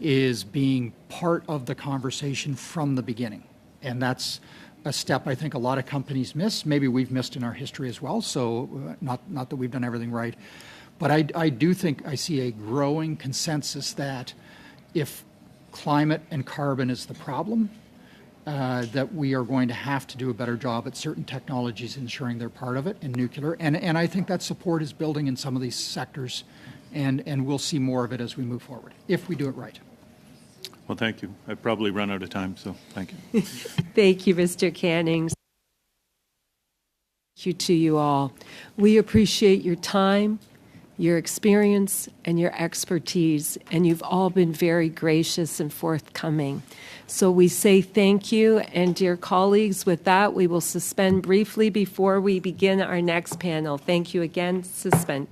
is being part of the conversation from the beginning. And that's a step I think a lot of companies miss. Maybe we've missed in our history as well, so not that we've done everything right. But I do think I see a growing consensus that if climate and carbon is the problem, that we are going to have to do a better job at certain technologies ensuring they're part of it, and nuclear. And I think that support is building in some of these sectors, and we'll see more of it as we move forward, if we do it right. Well, thank you. I've probably run out of time, so thank you. Thank you, Mr. Canning. Thank you to you all. We appreciate your time, your experience, and your expertise, and you've all been very gracious and forthcoming. So we say thank you, and dear colleagues, with that, we will suspend briefly before we begin our next panel. Thank you again. Suspend.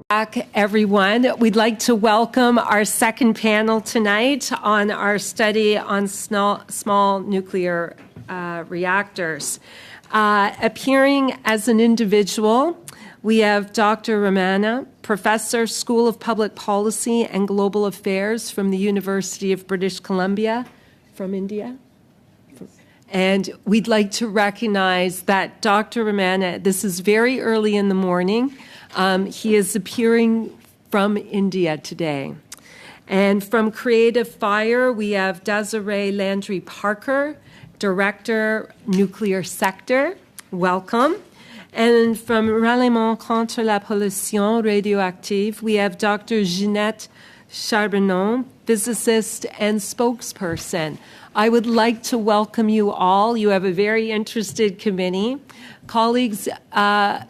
Back, everyone. We'd like to welcome our second panel tonight on our study on small nuclear reactors. Appearing as an individual, we have Dr. Ramana, Professor, School of Public Policy and Global Affairs from the University of British Columbia, from India. And we'd like to recognize that Dr. Ramana, this is very early in the morning. He is appearing from India today. And from Creative Fire, we have Desiree Landry Parker, Director, Nuclear Sector. Welcome. And from Ralliement contre la pollution radioactive, we have Dr. Ginette Charbonneau, physicist and spokesperson. I would like to welcome you all. You have a very interested committee. Colleagues,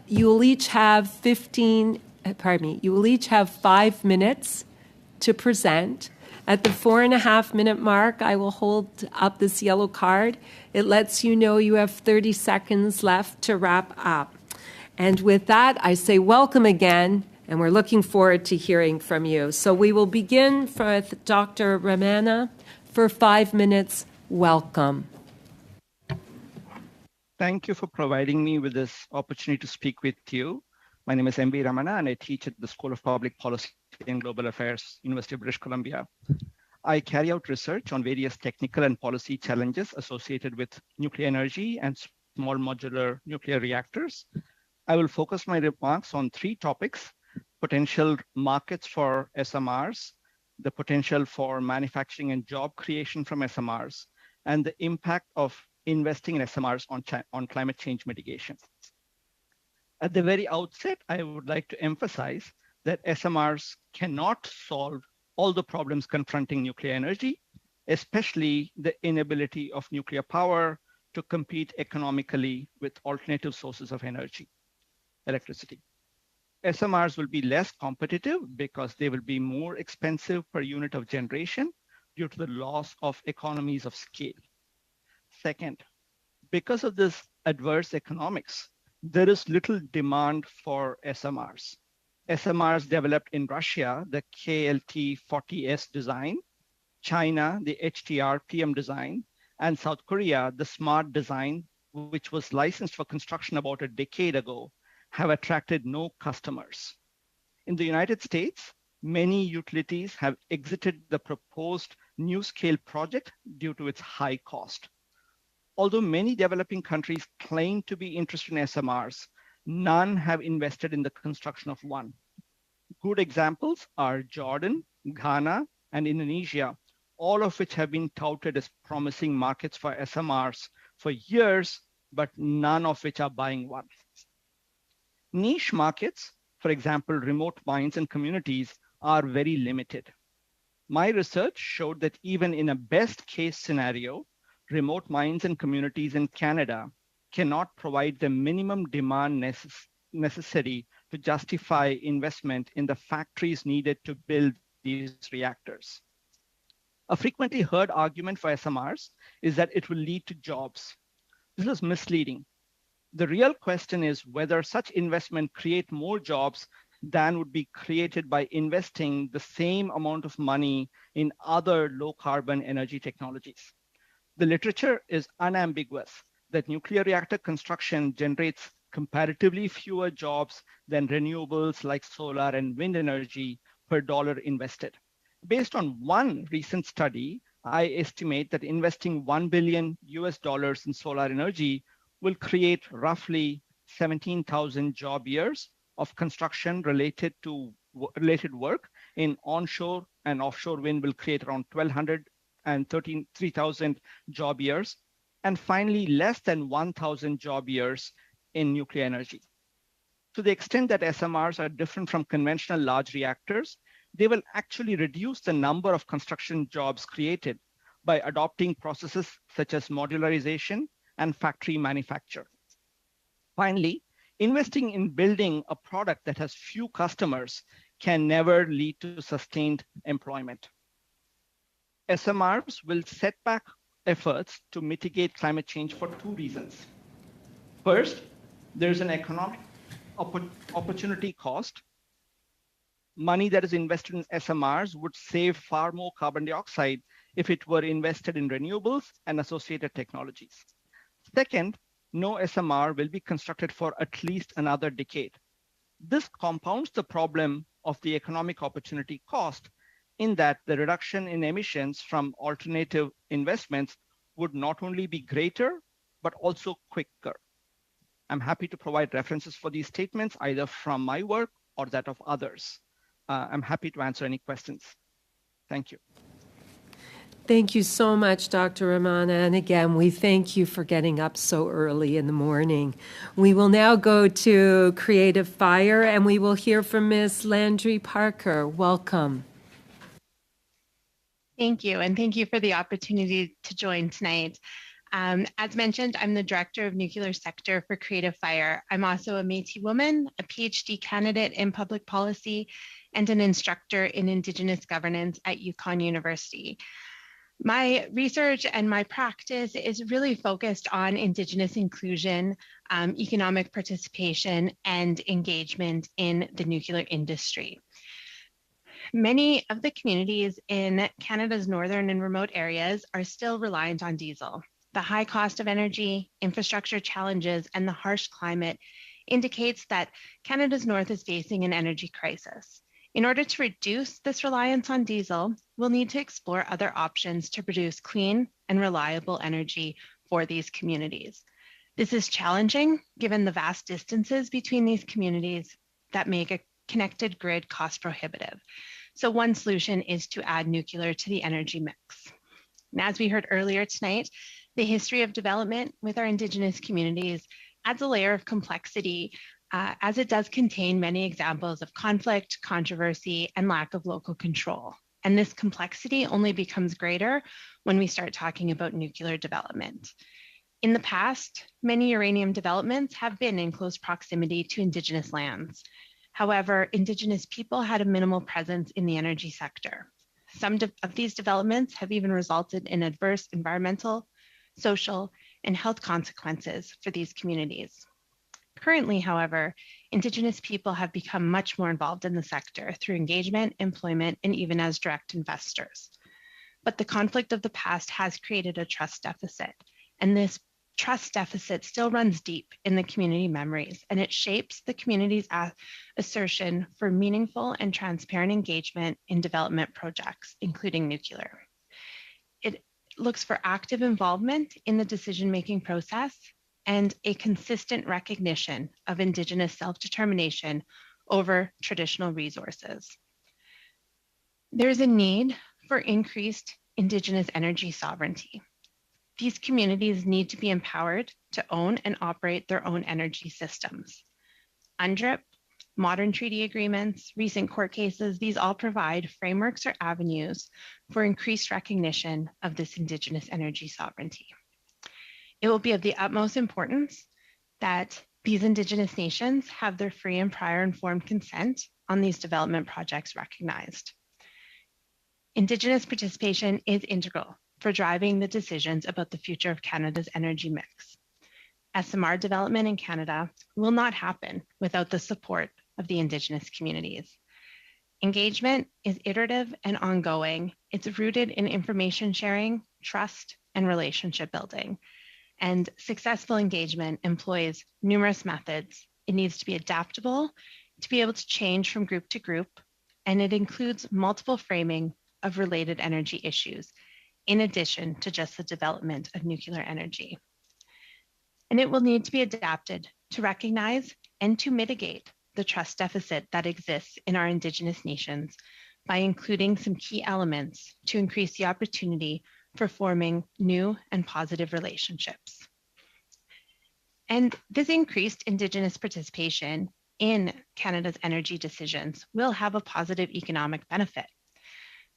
you will each have 5 minutes to present. At the 4.5-minute mark, I will hold up this yellow card. It lets you know you have 30 seconds left to wrap up. And with that, I say welcome again, and we're looking forward to hearing from you. So we will begin with Dr. Ramana for 5 minutes. Welcome. Thank you for providing me with this opportunity to speak with you. My name is M.B. Ramana, and I teach at the School of Public Policy and Global Affairs, University of British Columbia. I carry out research on various technical and policy challenges associated with nuclear energy and small modular nuclear reactors. I will focus my remarks on 3 topics: potential markets for SMRs, the potential for manufacturing and job creation from SMRs, and the impact of investing in SMRs on climate change mitigation. At the very outset, I would like to emphasize that SMRs cannot solve all the problems confronting nuclear energy, especially the inability of nuclear power to compete economically with alternative sources of energy, electricity. SMRs will be less competitive because they will be more expensive per unit of generation due to the loss of economies of scale. Second, because of this adverse economics, there is little demand for SMRs. SMRs developed in Russia, the KLT-40S design, China, the HTR-PM design, and South Korea, the SMART design, which was licensed for construction about a decade ago, have attracted no customers. In the United States, many utilities have exited the proposed NuScale project due to its high cost. Although many developing countries claim to be interested in SMRs, none have invested in the construction of one. Good examples are Jordan, Ghana, and Indonesia, all of which have been touted as promising markets for SMRs for years, but none of which are buying one. Niche markets, for example, remote mines and communities, are very limited. My research showed that even in a best case scenario, remote mines and communities in Canada cannot provide the minimum demand necessary to justify investment in the factories needed to build these reactors. A frequently heard argument for SMRs is that it will lead to jobs. This is misleading. The real question is whether such investment create more jobs than would be created by investing the same amount of money in other low carbon energy technologies. The literature is unambiguous that nuclear reactor construction generates comparatively fewer jobs than renewables like solar and wind energy per dollar invested. Based on one recent study, I estimate that investing $1 billion in solar energy will create roughly 17,000 job years of construction related work in onshore and offshore wind will create around 1,200 and 3,000 job years, and finally less than 1,000 job years in nuclear energy. To the extent that SMRs are different from conventional large reactors, they will actually reduce the number of construction jobs created by adopting processes such as modularization and factory manufacture. Finally, investing in building a product that has few customers can never lead to sustained employment. SMRs will set back efforts to mitigate climate change for 2 reasons. First, there's an economic opportunity cost. money that is invested in SMRs would save far more carbon dioxide if it were invested in renewables and associated technologies. Second, no SMR will be constructed for at least another decade. This compounds the problem of the economic opportunity cost in that the reduction in emissions from alternative investments would not only be greater, but also quicker. I'm happy to provide references for these statements, either from my work or that of others. I'm happy to answer any questions. Thank you. Thank you so much, Dr. Ramana. And again, we thank you for getting up so early in the morning. We will now go to Creative Fire, and we will hear from Ms. Landry Parker. Welcome. Thank you, and thank you for the opportunity to join tonight. As mentioned, I'm the Director of Nuclear Sector for Creative Fire. I'm also a Métis woman, a PhD candidate in public policy, and an instructor in Indigenous governance at UConn University. My research and my practice is really focused on Indigenous inclusion, economic participation, and engagement in the nuclear industry. Many of the communities in Canada's northern and remote areas are still reliant on diesel. The high cost of energy, infrastructure challenges, and the harsh climate indicates that Canada's north is facing an energy crisis. In order to reduce this reliance on diesel, we'll need to explore other options to produce clean and reliable energy for these communities. This is challenging given the vast distances between these communities that make a connected grid cost prohibitive. So one solution is to add nuclear to the energy mix. And as we heard earlier tonight, the history of development with our Indigenous communities adds a layer of complexity as it does contain many examples of conflict, controversy, and lack of local control. And this complexity only becomes greater when we start talking about nuclear development. In the past, many uranium developments have been in close proximity to Indigenous lands. However, Indigenous people had a minimal presence in the energy sector. Some of these developments have even resulted in adverse environmental, social, and health consequences for these communities. Currently, however, Indigenous people have become much more involved in the sector through engagement, employment, and even as direct investors. But the conflict of the past has created a trust deficit, and this trust deficit still runs deep in the community memories, and it shapes the community's assertion for meaningful and transparent engagement in development projects, including nuclear. It looks for active involvement in the decision-making process and a consistent recognition of Indigenous self-determination over traditional resources. There's a need for increased Indigenous energy sovereignty. These communities need to be empowered to own and operate their own energy systems. UNDRIP, modern treaty agreements, recent court cases, these all provide frameworks or avenues for increased recognition of this Indigenous energy sovereignty. It will be of the utmost importance that these Indigenous nations have their free and prior informed consent on these development projects recognized. Indigenous participation is integral for driving the decisions about the future of Canada's energy mix. SMR development in Canada will not happen without the support of the Indigenous communities. Engagement is iterative and ongoing. It's rooted in information sharing, trust, and relationship building. And successful engagement employs numerous methods. It needs to be adaptable, to be able to change from group to group, and it includes multiple framing of related energy issues, in addition to just the development of nuclear energy. And it will need to be adapted to recognize and to mitigate the trust deficit that exists in our Indigenous nations by including some key elements to increase the opportunity for forming new and positive relationships. And this increased Indigenous participation in Canada's energy decisions will have a positive economic benefit.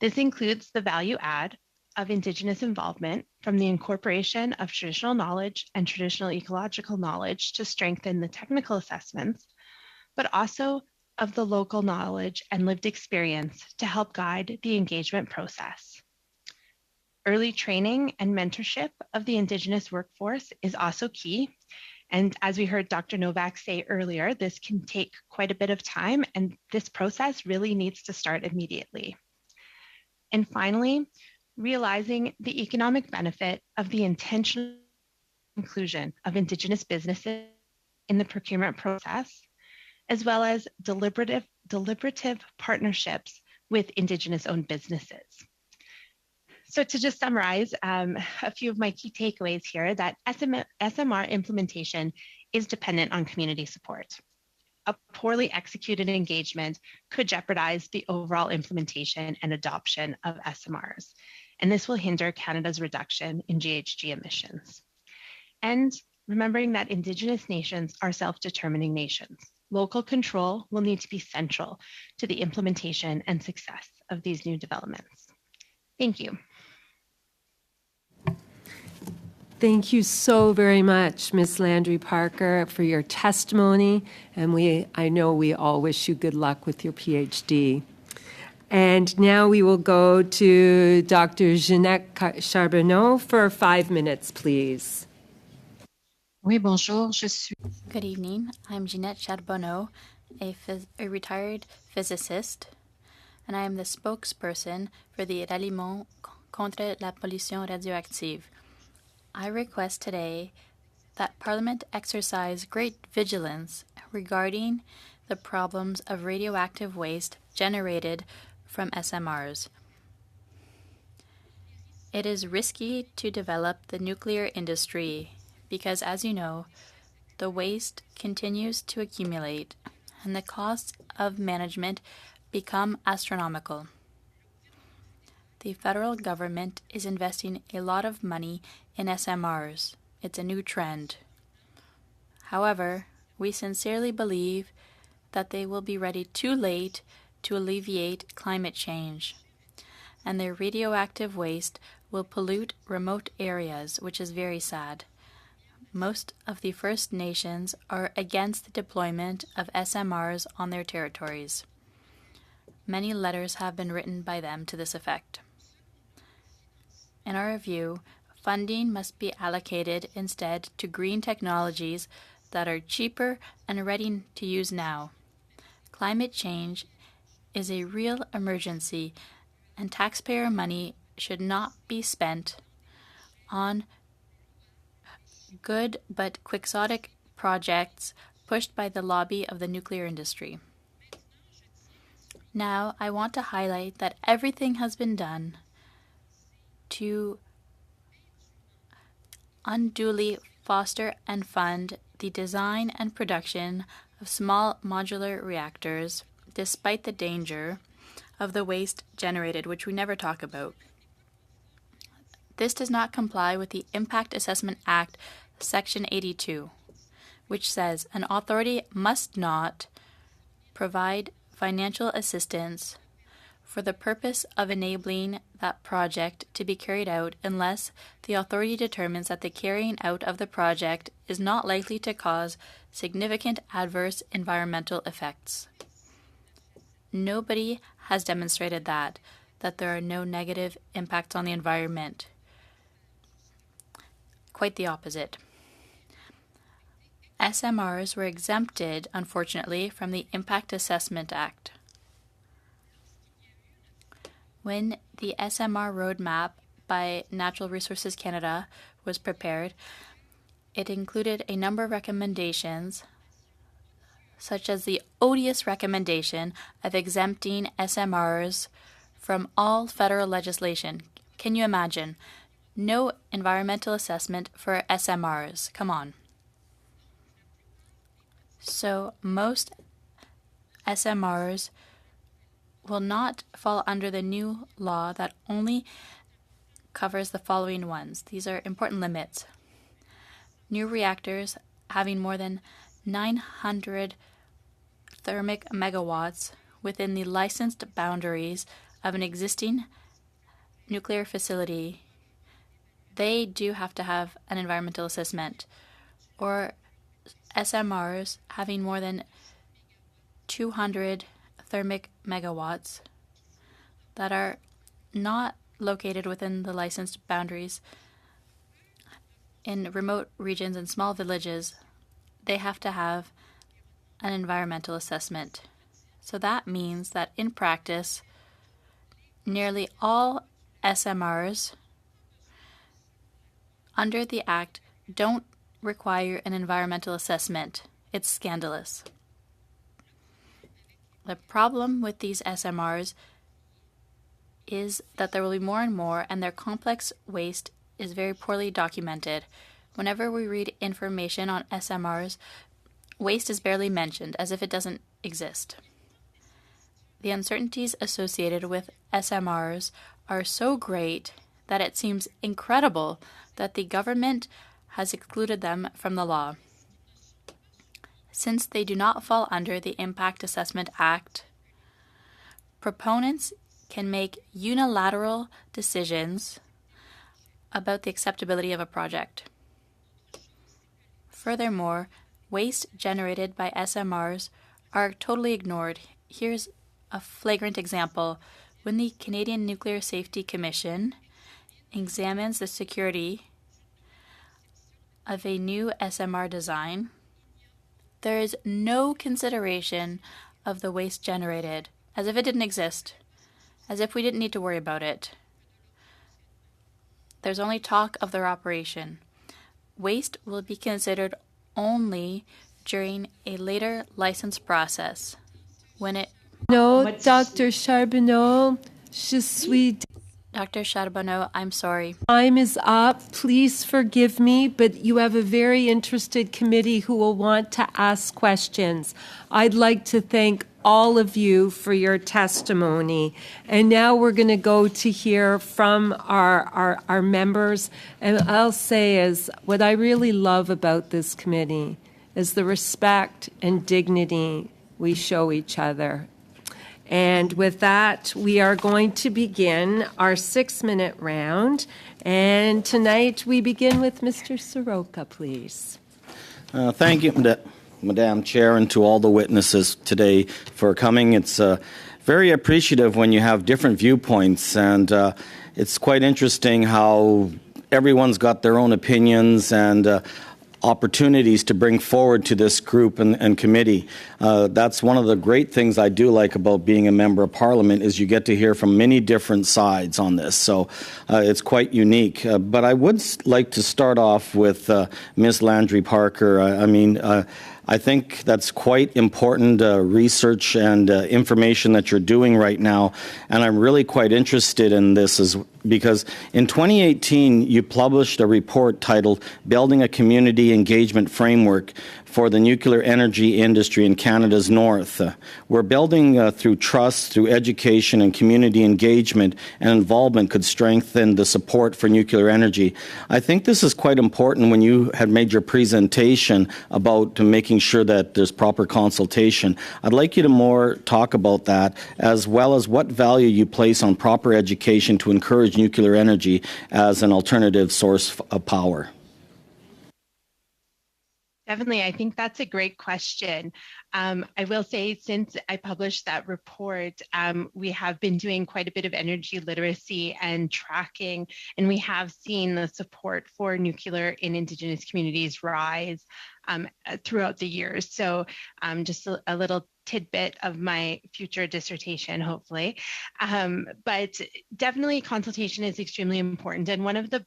This includes the value add of Indigenous involvement from the incorporation of traditional knowledge and traditional ecological knowledge to strengthen the technical assessments, but also of the local knowledge and lived experience to help guide the engagement process. Early training and mentorship of the Indigenous workforce is also key, And as we heard Dr. Novak say earlier, this can take quite a bit of time, and this process really needs to start immediately. And finally, realizing the economic benefit of the intentional inclusion of Indigenous businesses in the procurement process, as well as deliberative partnerships with Indigenous-owned businesses. So to just summarize a few of my key takeaways here, that SMR implementation is dependent on community support. A poorly executed engagement could jeopardize the overall implementation and adoption of SMRs, and this will hinder Canada's reduction in GHG emissions. And remembering that Indigenous nations are self-determining nations. Local control will need to be central to the implementation and success of these new developments. Thank you. Thank you so very much, Ms. Landry Parker, for your testimony. And I know we all wish you good luck with your PhD. And now we will go to Dr. Ginette Charbonneau for 5 minutes, please. Oui, bonjour, je suis... Good evening. I'm Ginette Charbonneau, a retired physicist, and I am the spokesperson for the Ralliement contre la pollution radioactive. I request today that Parliament exercise great vigilance regarding the problems of radioactive waste generated from SMRs. It is risky to develop the nuclear industry because, as you know, the waste continues to accumulate and the costs of management become astronomical. The federal government is investing a lot of money in SMRs. It's a new trend. However, we sincerely believe that they will be ready too late to alleviate climate change, and their radioactive waste will pollute remote areas, which is very sad. Most of the First Nations are against the deployment of SMRs on their territories. Many letters have been written by them to this effect. In our view, funding must be allocated instead to green technologies that are cheaper and ready to use now. Climate change is a real emergency, and taxpayer money should not be spent on good but quixotic projects pushed by the lobby of the nuclear industry. Now, I want to highlight that everything has been done to unduly foster and fund the design and production of small modular reactors, despite the danger of the waste generated, which we never talk about. This does not comply with the Impact Assessment Act, Section 82, which says an authority must not provide financial assistance for the purpose of enabling that project to be carried out unless the authority determines that the carrying out of the project is not likely to cause significant adverse environmental effects. Nobody has demonstrated that there are no negative impacts on the environment. Quite the opposite. SMRs were exempted, unfortunately, from the Impact Assessment Act. When the SMR roadmap by Natural Resources Canada was prepared, it included a number of recommendations, such as the odious recommendation of exempting SMRs from all federal legislation. Can you imagine? No environmental assessment for SMRs. Come on. So most SMRs will not fall under the new law that only covers the following ones. These are important limits. New reactors having more than 900 thermic megawatts within the licensed boundaries of an existing nuclear facility, they do have to have an environmental assessment. Or SMRs having more than 200 thermic megawatts that are not located within the licensed boundaries in remote regions and small villages they have to have an environmental assessment. So that means that in practice, nearly all SMRs under the Act don't require an environmental assessment. It's scandalous. The problem with these SMRs is that there will be more and more, and their complex waste is very poorly documented. Whenever we read information on SMRs, waste is barely mentioned, as if it doesn't exist. The uncertainties associated with SMRs are so great that it seems incredible that the government has excluded them from the law. Since they do not fall under the Impact Assessment Act, proponents can make unilateral decisions about the acceptability of a project. Furthermore, waste generated by SMRs are totally ignored. Here's a flagrant example. When the Canadian Nuclear Safety Commission examines the security of a new SMR design, there is no consideration of the waste generated, as if it didn't exist, as if we didn't need to worry about it. There's only talk of their operation. Waste will be considered only during a later license process, when it... No, Dr. Charbonneau, je suis... Dr. Charbonneau, I'm sorry. Time is up. Please forgive me, but you have a very interested committee who will want to ask questions. I'd like to thank all of you for your testimony. And now we're going to go to hear from our members. And I'll say is what I really love about this committee is the respect and dignity we show each other. And with that, we are going to begin our 6-minute round. And tonight we begin with Mr. Soroka, please. Thank you, Madam Chair, and to all the witnesses today for coming. It's very appreciative when you have different viewpoints, and it's quite interesting how everyone's got their own opinions and opportunities to bring forward to this group and committee. That's one of the great things I do like about being a member of Parliament is you get to hear from many different sides on this. So it's quite unique. But I would like to start off with Ms. Landry Parker. I think that's quite important research and information that you're doing right now. And I'm really quite interested in this because in 2018, you published a report titled Building a Community Engagement Framework for the Nuclear Energy Industry in Canada's North. We're building through trust, through education and community engagement and involvement could strengthen the support for nuclear energy. I think this is quite important when you had made your presentation about making sure that there's proper consultation. I'd like you to more talk about that, as well as what value you place on proper education to encourage nuclear energy as an alternative source of power. Definitely. I think that's a great question. I will say since I published that report, we have been doing quite a bit of energy literacy and tracking, and we have seen the support for nuclear in Indigenous communities rise throughout the years. So just a little tidbit of my future dissertation, hopefully. But definitely consultation is extremely important. And one of the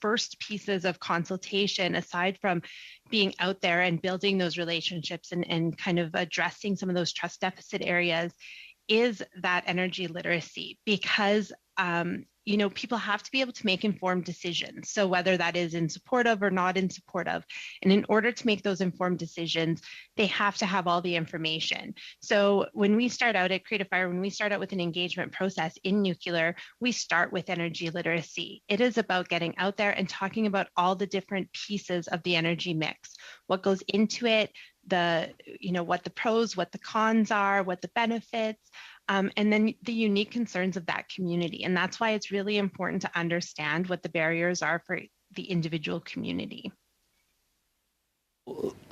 first pieces of consultation, aside from being out there and building those relationships and kind of addressing some of those trust deficit areas, is that energy literacy, because people have to be able to make informed decisions. So whether that is in support of or not in support of, and in order to make those informed decisions, they have to have all the information. So when we start out at Creative Fire, when we start out with an engagement process in nuclear, we start with energy literacy. It is about getting out there and talking about all the different pieces of the energy mix, what goes into it, what the pros, what the cons are, what the benefits, and then the unique concerns of that community. And that's why it's really important to understand what the barriers are for the individual community.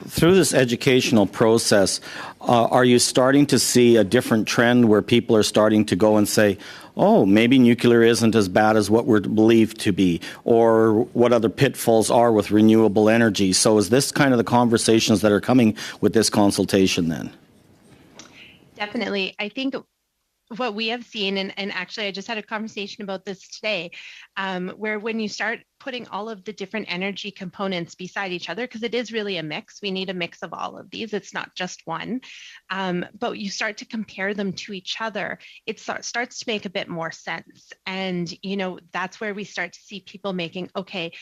Through this educational process, are you starting to see a different trend where people are starting to go and say, oh, maybe nuclear isn't as bad as what we're believed to be, or what other pitfalls are with renewable energy? So is this kind of the conversations that are coming with this consultation then? Definitely. I think what we have seen, and actually I just had a conversation about this today, where when you start putting all of the different energy components beside each other, because it is really a mix, we need a mix of all of these, it's not just one, but you start to compare them to each other, it starts to make a bit more sense. And, that's where we start to see people making, okay,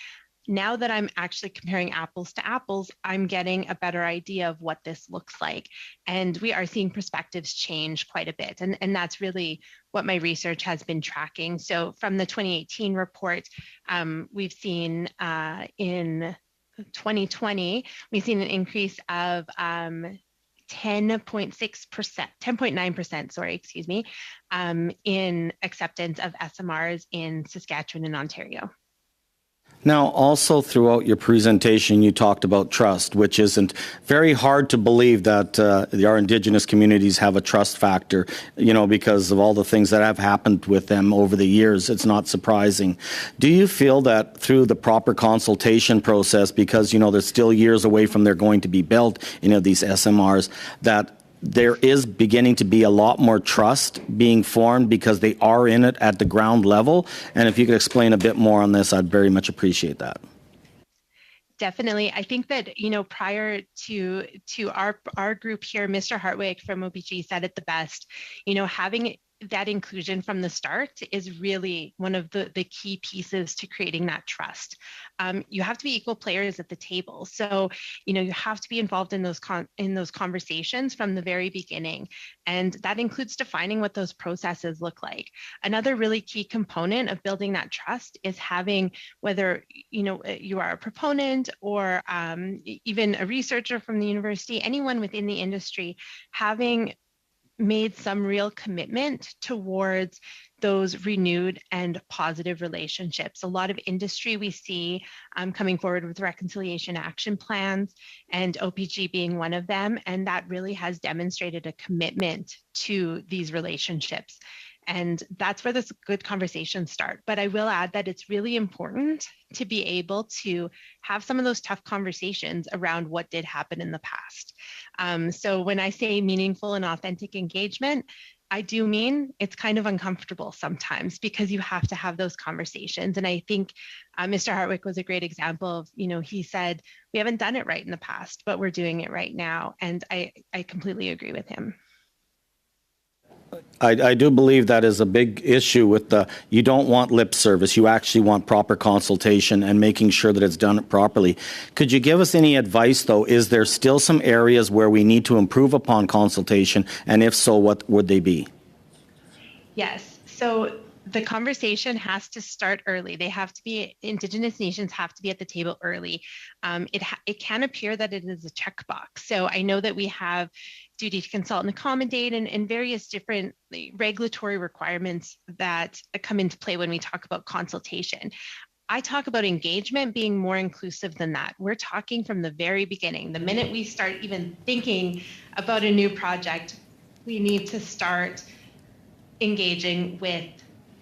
now that I'm actually comparing apples to apples, I'm getting a better idea of what this looks like. And we are seeing perspectives change quite a bit. And that's really what my research has been tracking. So from the 2018 report, we've seen in 2020, we've seen an increase of 10.9%, in acceptance of SMRs in Saskatchewan and Ontario. Now, also throughout your presentation, you talked about trust, which isn't very hard to believe that our Indigenous communities have a trust factor, because of all the things that have happened with them over the years. It's not surprising. Do you feel that through the proper consultation process, because, they're still years away from they're going to be built, these SMRs, that there is beginning to be a lot more trust being formed because they are in it at the ground level? And if you could explain a bit more on this, I'd very much appreciate that. Definitely. I think that, prior to our group here, Mr. Hartwig from OPG said it the best, having that inclusion from the start is really one of the key pieces to creating that trust. You have to be equal players at the table. So, you have to be involved in those conversations from the very beginning. And that includes defining what those processes look like. Another really key component of building that trust is having, whether, you are a proponent or even a researcher from the university, anyone within the industry, having made some real commitment towards those renewed and positive relationships. A lot of industry we see coming forward with reconciliation action plans, and OPG being one of them, and that really has demonstrated a commitment to these relationships. And that's where this good conversations start. But I will add that it's really important to be able to have some of those tough conversations around what did happen in the past. So when I say meaningful and authentic engagement, I do mean it's kind of uncomfortable sometimes because you have to have those conversations. And I think Mr. Hartwig was a great example of, he said, we haven't done it right in the past, but we're doing it right now. And I completely agree with him. I do believe that is a big issue with you don't want lip service. You actually want proper consultation and making sure that it's done properly. Could you give us any advice, though? Is there still some areas where we need to improve upon consultation? And if so, what would they be? Yes. So the conversation has to start early. Indigenous nations have to be at the table early. It can appear that it is a checkbox. So I know that we have duty to consult and accommodate and various different regulatory requirements that come into play when we talk about consultation. I talk about engagement being more inclusive than that. We're talking from the very beginning. The minute we start even thinking about a new project, we need to start engaging with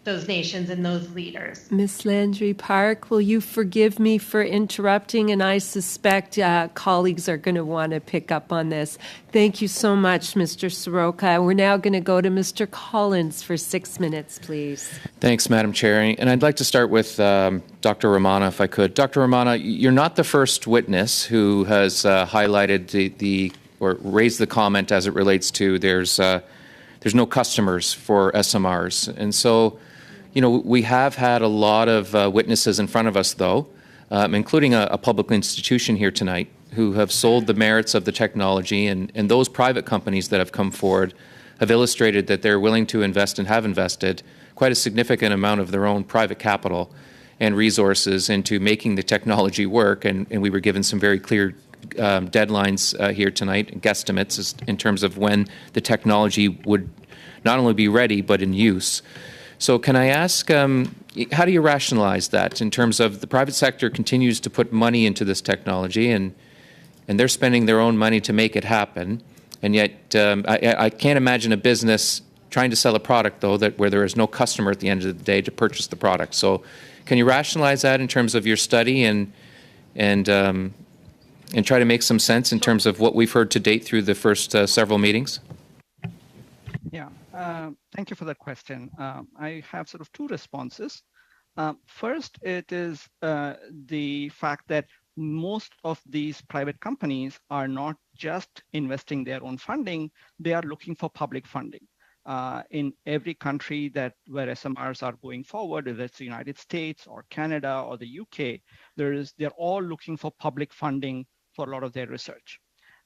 those nations and those leaders. Ms. Landry Park, will you forgive me for interrupting? And I suspect colleagues are going to want to pick up on this. Thank you so much, Mr. Soroka. We're now going to go to Mr. Collins for 6 minutes, please. Thanks, Madam Chair. And I'd like to start with Dr. Romana, if I could. Dr. Romana, you're not the first witness who has highlighted or raised the comment as it relates to there's no customers for SMRs. And so, we have had a lot of witnesses in front of us, though, including a public institution here tonight, who have sold the merits of the technology, and those private companies that have come forward have illustrated that they're willing to invest and have invested quite a significant amount of their own private capital and resources into making the technology work, and we were given some very clear deadlines here tonight, guesstimates in terms of when the technology would not only be ready but in use. So can I ask, how do you rationalize that in terms of the private sector continues to put money into this technology, and and they're spending their own money to make it happen. And yet, I can't imagine a business trying to sell a product, though, where there is no customer at the end of the day to purchase the product. So can you rationalize that in terms of your study and try to make some sense in terms of what we've heard to date through the first several meetings? Yeah, thank you for that question. I have sort of two responses. First, it is the fact that most of these private companies are not just investing their own funding, they are looking for public funding. In every country where SMRs are going forward, whether it's the United States or Canada or the UK, they're all looking for public funding for a lot of their research.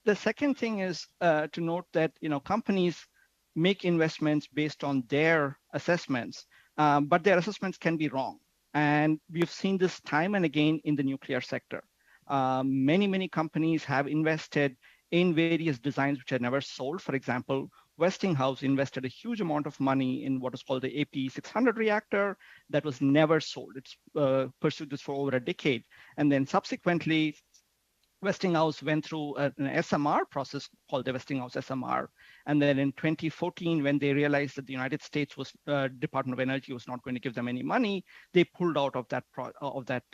The second thing is to note that companies make investments based on their assessments, but their assessments can be wrong. And we've seen this time and again in the nuclear sector. Many companies have invested in various designs which are never sold. For example, Westinghouse invested a huge amount of money in what is called the AP600 reactor that was never sold. It's pursued this for over a decade. And then subsequently, Westinghouse went through an SMR process called the Westinghouse SMR. And then in 2014, when they realized that the United States Department of Energy was not going to give them any money, they pulled out of that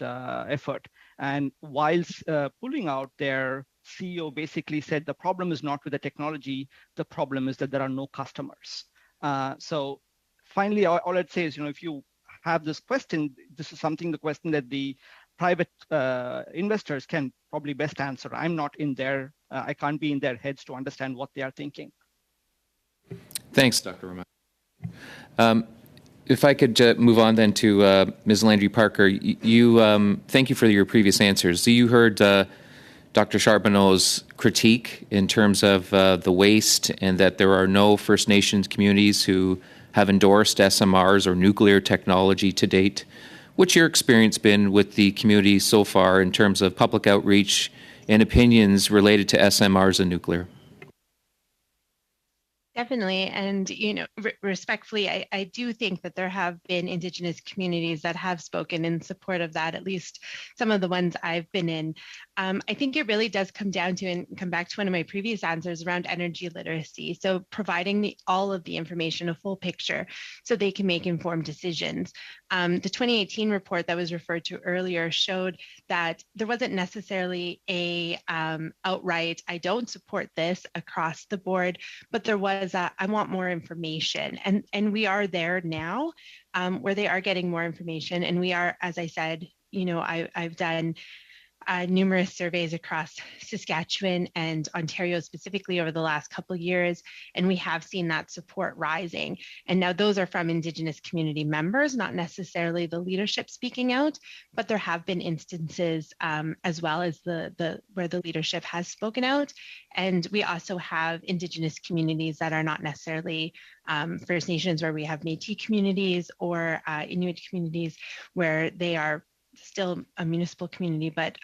effort. And whilst pulling out, their CEO basically said the problem is not with the technology, the problem is that there are no customers. So finally, all I'd say is, if you have this question, this is the question that the private investors can probably best answer. I'm not in there. I can't be in their heads to understand what they are thinking. Thanks, Dr. Rahman. If I could move on then to Ms. Landry Parker, thank you for your previous answers. So you heard Dr. Charbonneau's critique in terms of the waste and that there are no First Nations communities who have endorsed SMRs or nuclear technology to date. What's your experience been with the community so far in terms of public outreach and opinions related to SMRs and nuclear? Definitely. And, respectfully, I do think that there have been Indigenous communities that have spoken in support of that, at least some of the ones I've been in. I think it really does come down to, and come back to one of my previous answers around energy literacy. So providing all of the information, a full picture, so they can make informed decisions. The 2018 report that was referred to earlier showed that there wasn't necessarily a outright, I don't support this across the board, but there was I want more information. And we are there now where they are getting more information. And we are, as I said, I've done numerous surveys across Saskatchewan and Ontario specifically over the last couple of years, and we have seen that support rising. And now those are from Indigenous community members, not necessarily the leadership speaking out, but there have been instances as well as where the leadership has spoken out. And we also have Indigenous communities that are not necessarily First Nations, where we have Métis communities or Inuit communities where they are still a municipal community, but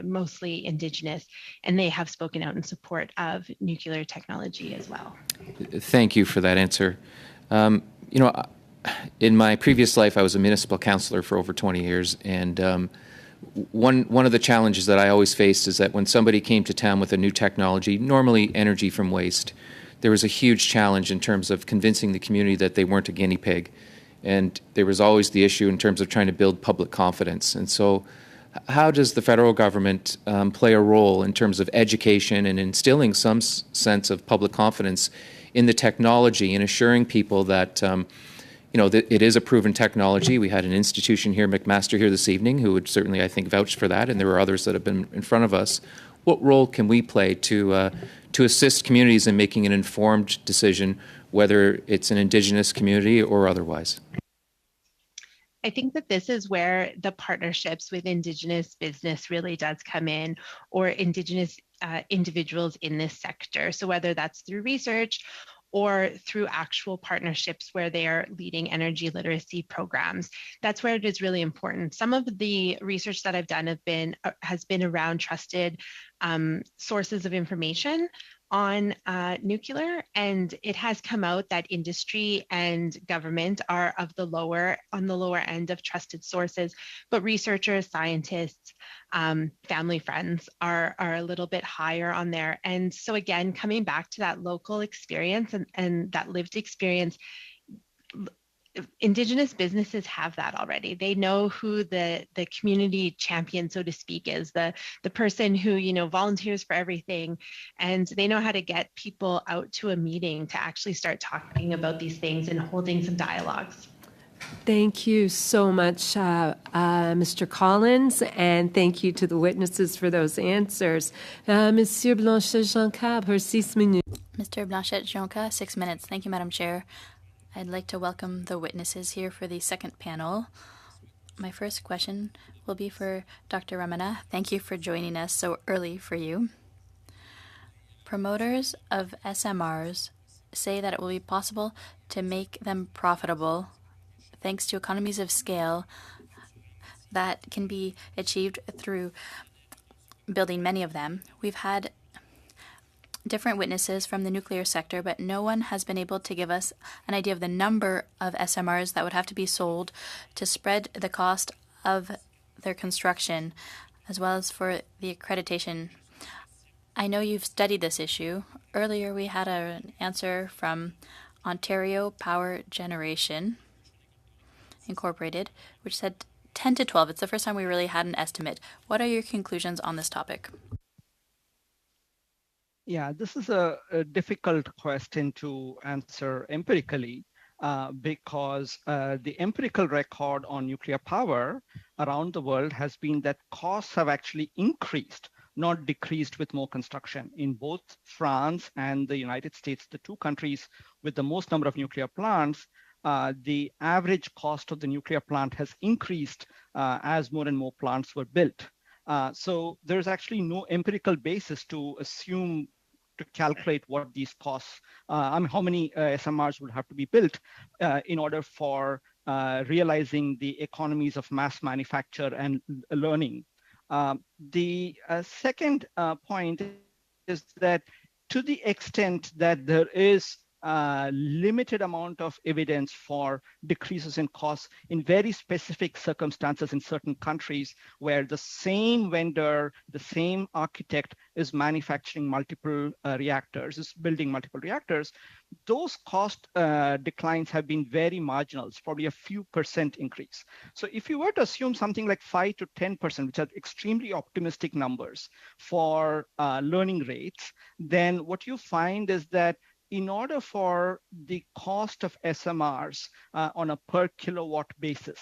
mostly Indigenous, and they have spoken out in support of nuclear technology as well. Thank you for that answer. In my previous life, I was a municipal councillor for over 20 years, and one of the challenges that I always faced is that when somebody came to town with a new technology, normally energy from waste, there was a huge challenge in terms of convincing the community that they weren't a guinea pig. And there was always the issue in terms of trying to build public confidence. And so how does the federal government play a role in terms of education and instilling some sense of public confidence in the technology and assuring people that, that it is a proven technology? We had an institution here, McMaster, here this evening, who would certainly, I think, vouch for that, and there were others that have been in front of us. What role can we play to assist communities in making an informed decision, whether it's an Indigenous community or otherwise? I think that this is where the partnerships with Indigenous business really does come in, or Indigenous individuals in this sector. So whether that's through research or through actual partnerships where they are leading energy literacy programs, that's where it is really important. Some of the research that I've done has been around trusted sources of information, on nuclear, and it has come out that industry and government are on the lower end of trusted sources, but researchers, scientists, family friends are a little bit higher on there. And so again, coming back to that local experience and that lived experience, Indigenous businesses have that already. They know who the community champion, so to speak, is, the person who, volunteers for everything. And they know how to get people out to a meeting to actually start talking about these things and holding some dialogues. Thank you so much, Mr. Collins, and thank you to the witnesses for those answers. Monsieur Blanchet-Jonca, pour 6 minutes. Mr. Blanchet-Jonca, 6 minutes. Thank you, Madam Chair. I'd like to welcome the witnesses here for the second panel. My first question will be for Dr. Ramana. Thank you for joining us so early for you. Promoters of SMRs say that it will be possible to make them profitable thanks to economies of scale that can be achieved through building many of them. We've had different witnesses from the nuclear sector, but no one has been able to give us an idea of the number of SMRs that would have to be sold to spread the cost of their construction, as well as for the accreditation. I know you've studied this issue. Earlier, we had an answer from Ontario Power Generation Incorporated, which said 10 to 12. It's the first time we really had an estimate. What are your conclusions on this topic? Yeah, this is a difficult question to answer empirically because the empirical record on nuclear power around the world has been that costs have actually increased, not decreased with more construction. In both France and the United States, the two countries with the most number of nuclear plants, the average cost of the nuclear plant has increased as more and more plants were built. So there's actually no empirical basis to assume, to calculate what these costs, how many SMRs would have to be built in order for realizing the economies of mass manufacture and learning. The second point is that to the extent that there is limited amount of evidence for decreases in costs in very specific circumstances in certain countries where the same vendor, the same architect is manufacturing multiple reactors, is building multiple reactors, those cost declines have been very marginal. It's probably a few percent increase. So if you were to assume something like 5 to 10%, which are extremely optimistic numbers for learning rates, then what you find is that in order for the cost of SMRs on a per kilowatt basis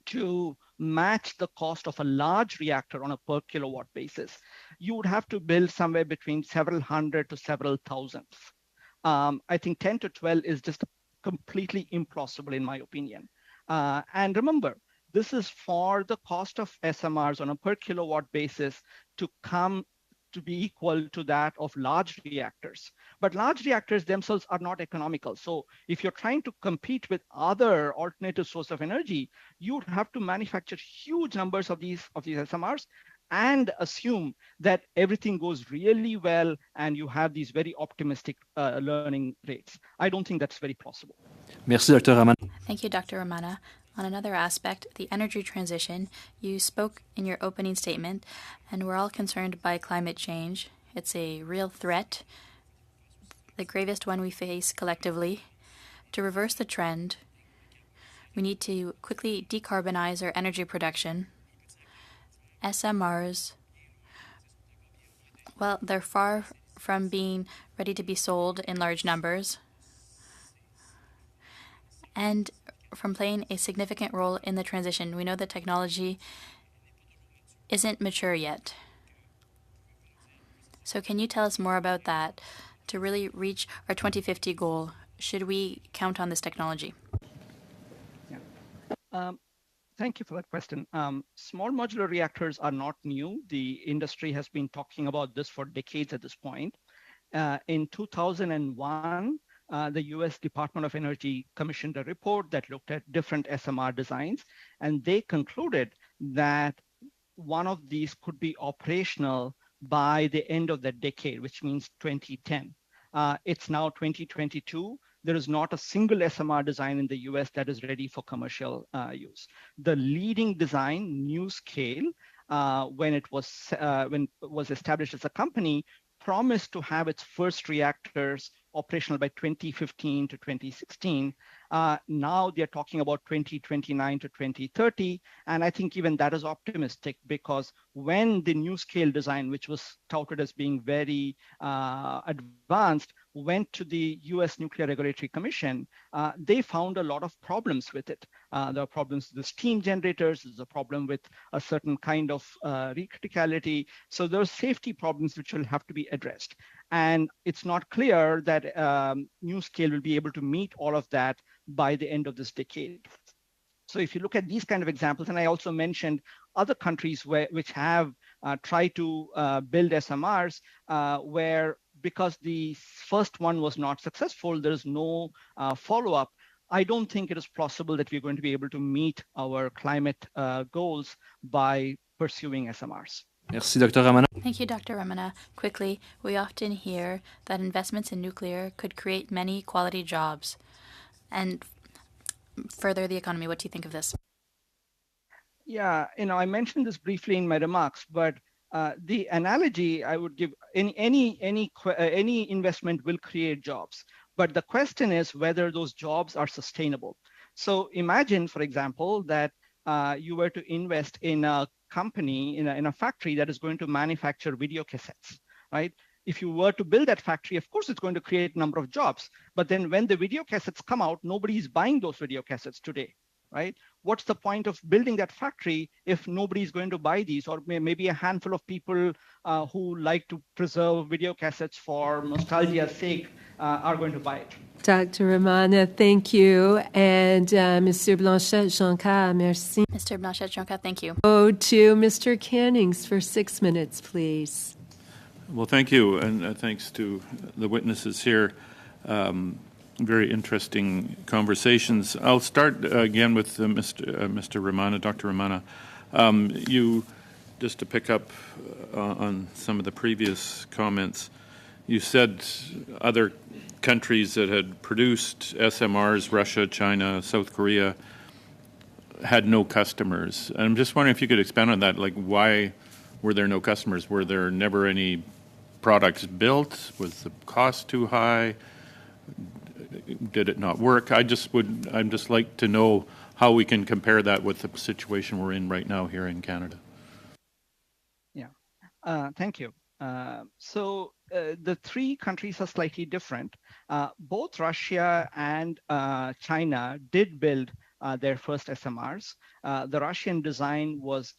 to match the cost of a large reactor on a per kilowatt basis, you would have to build somewhere between several hundred to several thousands. I think 10 to 12 is just completely implausible in my opinion. And remember, this is for the cost of SMRs on a per kilowatt basis to come to be equal to that of large reactors. But large reactors themselves are not economical. So if you're trying to compete with other alternative sources of energy, you would have to manufacture huge numbers of these SMRs and assume that everything goes really well and you have these very optimistic learning rates. I don't think that's very possible. Merci, Dr. Ramana. Thank you, Dr. Ramana. On another aspect, the energy transition, you spoke in your opening statement, and we're all concerned by climate change. It's a real threat, the gravest one we face collectively. To reverse the trend, we need to quickly decarbonize our energy production. SMRs, well, they're far from being ready to be sold in large numbers, and from playing a significant role in the transition. We know that technology isn't mature yet. So can you tell us more about that? To really reach our 2050 goal, should we count on this technology? Yeah. Thank you for that question. Small modular reactors are not new. The industry has been talking about this for decades at this point. In 2001, the US Department of Energy commissioned a report that looked at different SMR designs, and they concluded that one of these could be operational by the end of the decade, which means 2010. It's now 2022. There is not a single SMR design in the US that is ready for commercial use. The leading design, NuScale, when it was established as a company, promised to have its first reactors operational by 2015 to 2016. Now they're talking about 2029 to 2030. And I think even that is optimistic, because when the NuScale design, which was touted as being very advanced, went to the US Nuclear Regulatory Commission, they found a lot of problems with it. There are problems with the steam generators, there's a problem with a certain kind of recriticality. So there are safety problems which will have to be addressed. And it's not clear that NuScale will be able to meet all of that by the end of this decade. So if you look at these kind of examples, and I also mentioned other countries which have tried to build SMRs, where because the first one was not successful, there is no follow-up. I don't think it is possible that we're going to be able to meet our climate goals by pursuing SMRs. Merci, Dr. Ramana. Thank you, Dr. Ramana. Quickly, we often hear that investments in nuclear could create many quality jobs and further the economy. What do you think of this? Yeah, I mentioned this briefly in my remarks, but the analogy I would give, any investment will create jobs, but the question is whether those jobs are sustainable. So imagine, for example, that you were to invest in a company, in a factory that is going to manufacture video cassettes, right? If you were to build that factory, of course, it's going to create a number of jobs. But then when the video cassettes come out, nobody is buying those video cassettes today, right? What's the point of building that factory if nobody's going to buy these, or maybe a handful of people who like to preserve video cassettes for nostalgia's sake are going to buy it? Dr. Ramana, thank you. And Monsieur Blanchet-Jonca, merci. Mr. Blanchet-Jonca, thank you. Go to Mr. Cannings for 6 minutes, please. Well, thank you, and thanks to the witnesses here. Very interesting conversations. I'll start again with Mr. Ramana, Dr. Ramana. You, just to pick up on some of the previous comments, you said other countries that had produced SMRs, Russia, China, South Korea, had no customers. And I'm just wondering if you could expand on that, like why were there no customers? Were there never any products built? Was the cost too high? Did it not work? I'd just like to know how we can compare that with the situation we're in right now here in Canada. Yeah, thank you. So the three countries are slightly different. Both Russia and China did build their first SMRs. The Russian design was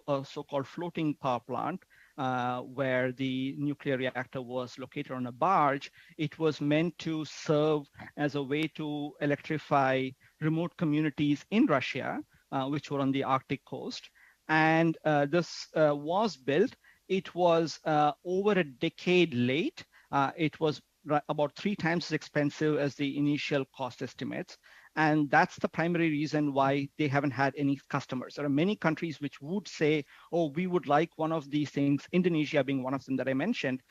a so-called floating power plant, where the nuclear reactor was located on a barge. It was meant to serve as a way to electrify remote communities in Russia, which were on the Arctic coast. And this was built. It was over a decade late. It was about 3 times as expensive as the initial cost estimates. And that's the primary reason why they haven't had any customers. There are many countries which would say, oh, we would like one of these things, Indonesia being one of them that I mentioned,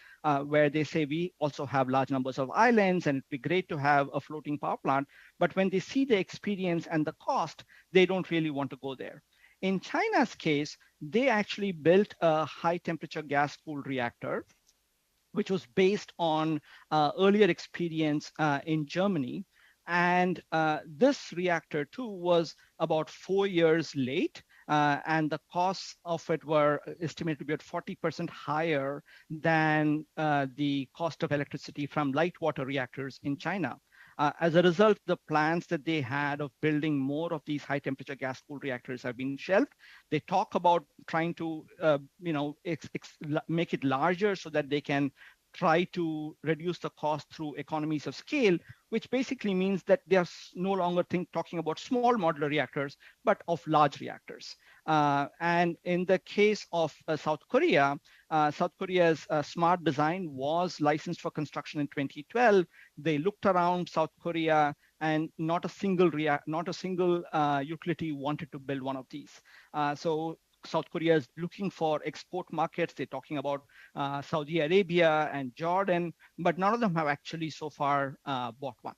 where they say we also have large numbers of islands and it'd be great to have a floating power plant. But when they see the experience and the cost, they don't really want to go there. In China's case, they actually built a high temperature gas cooled reactor, which was based on earlier experience in Germany. And this reactor too was about 4 years late, and the costs of it were estimated to be at 40% higher than the cost of electricity from light water reactors in China. As a result, the plans that they had of building more of these high temperature gas cooled reactors have been shelved. They talk about trying to make it larger so that they can try to reduce the cost through economies of scale, which basically means that they are no longer talking about small modular reactors, but of large reactors. And in the case of South Korea's smart design was licensed for construction in 2012. They looked around South Korea, and not a single utility wanted to build one of these. So South Korea is looking for export markets. They're talking about Saudi Arabia and Jordan, but none of them have actually so far bought one.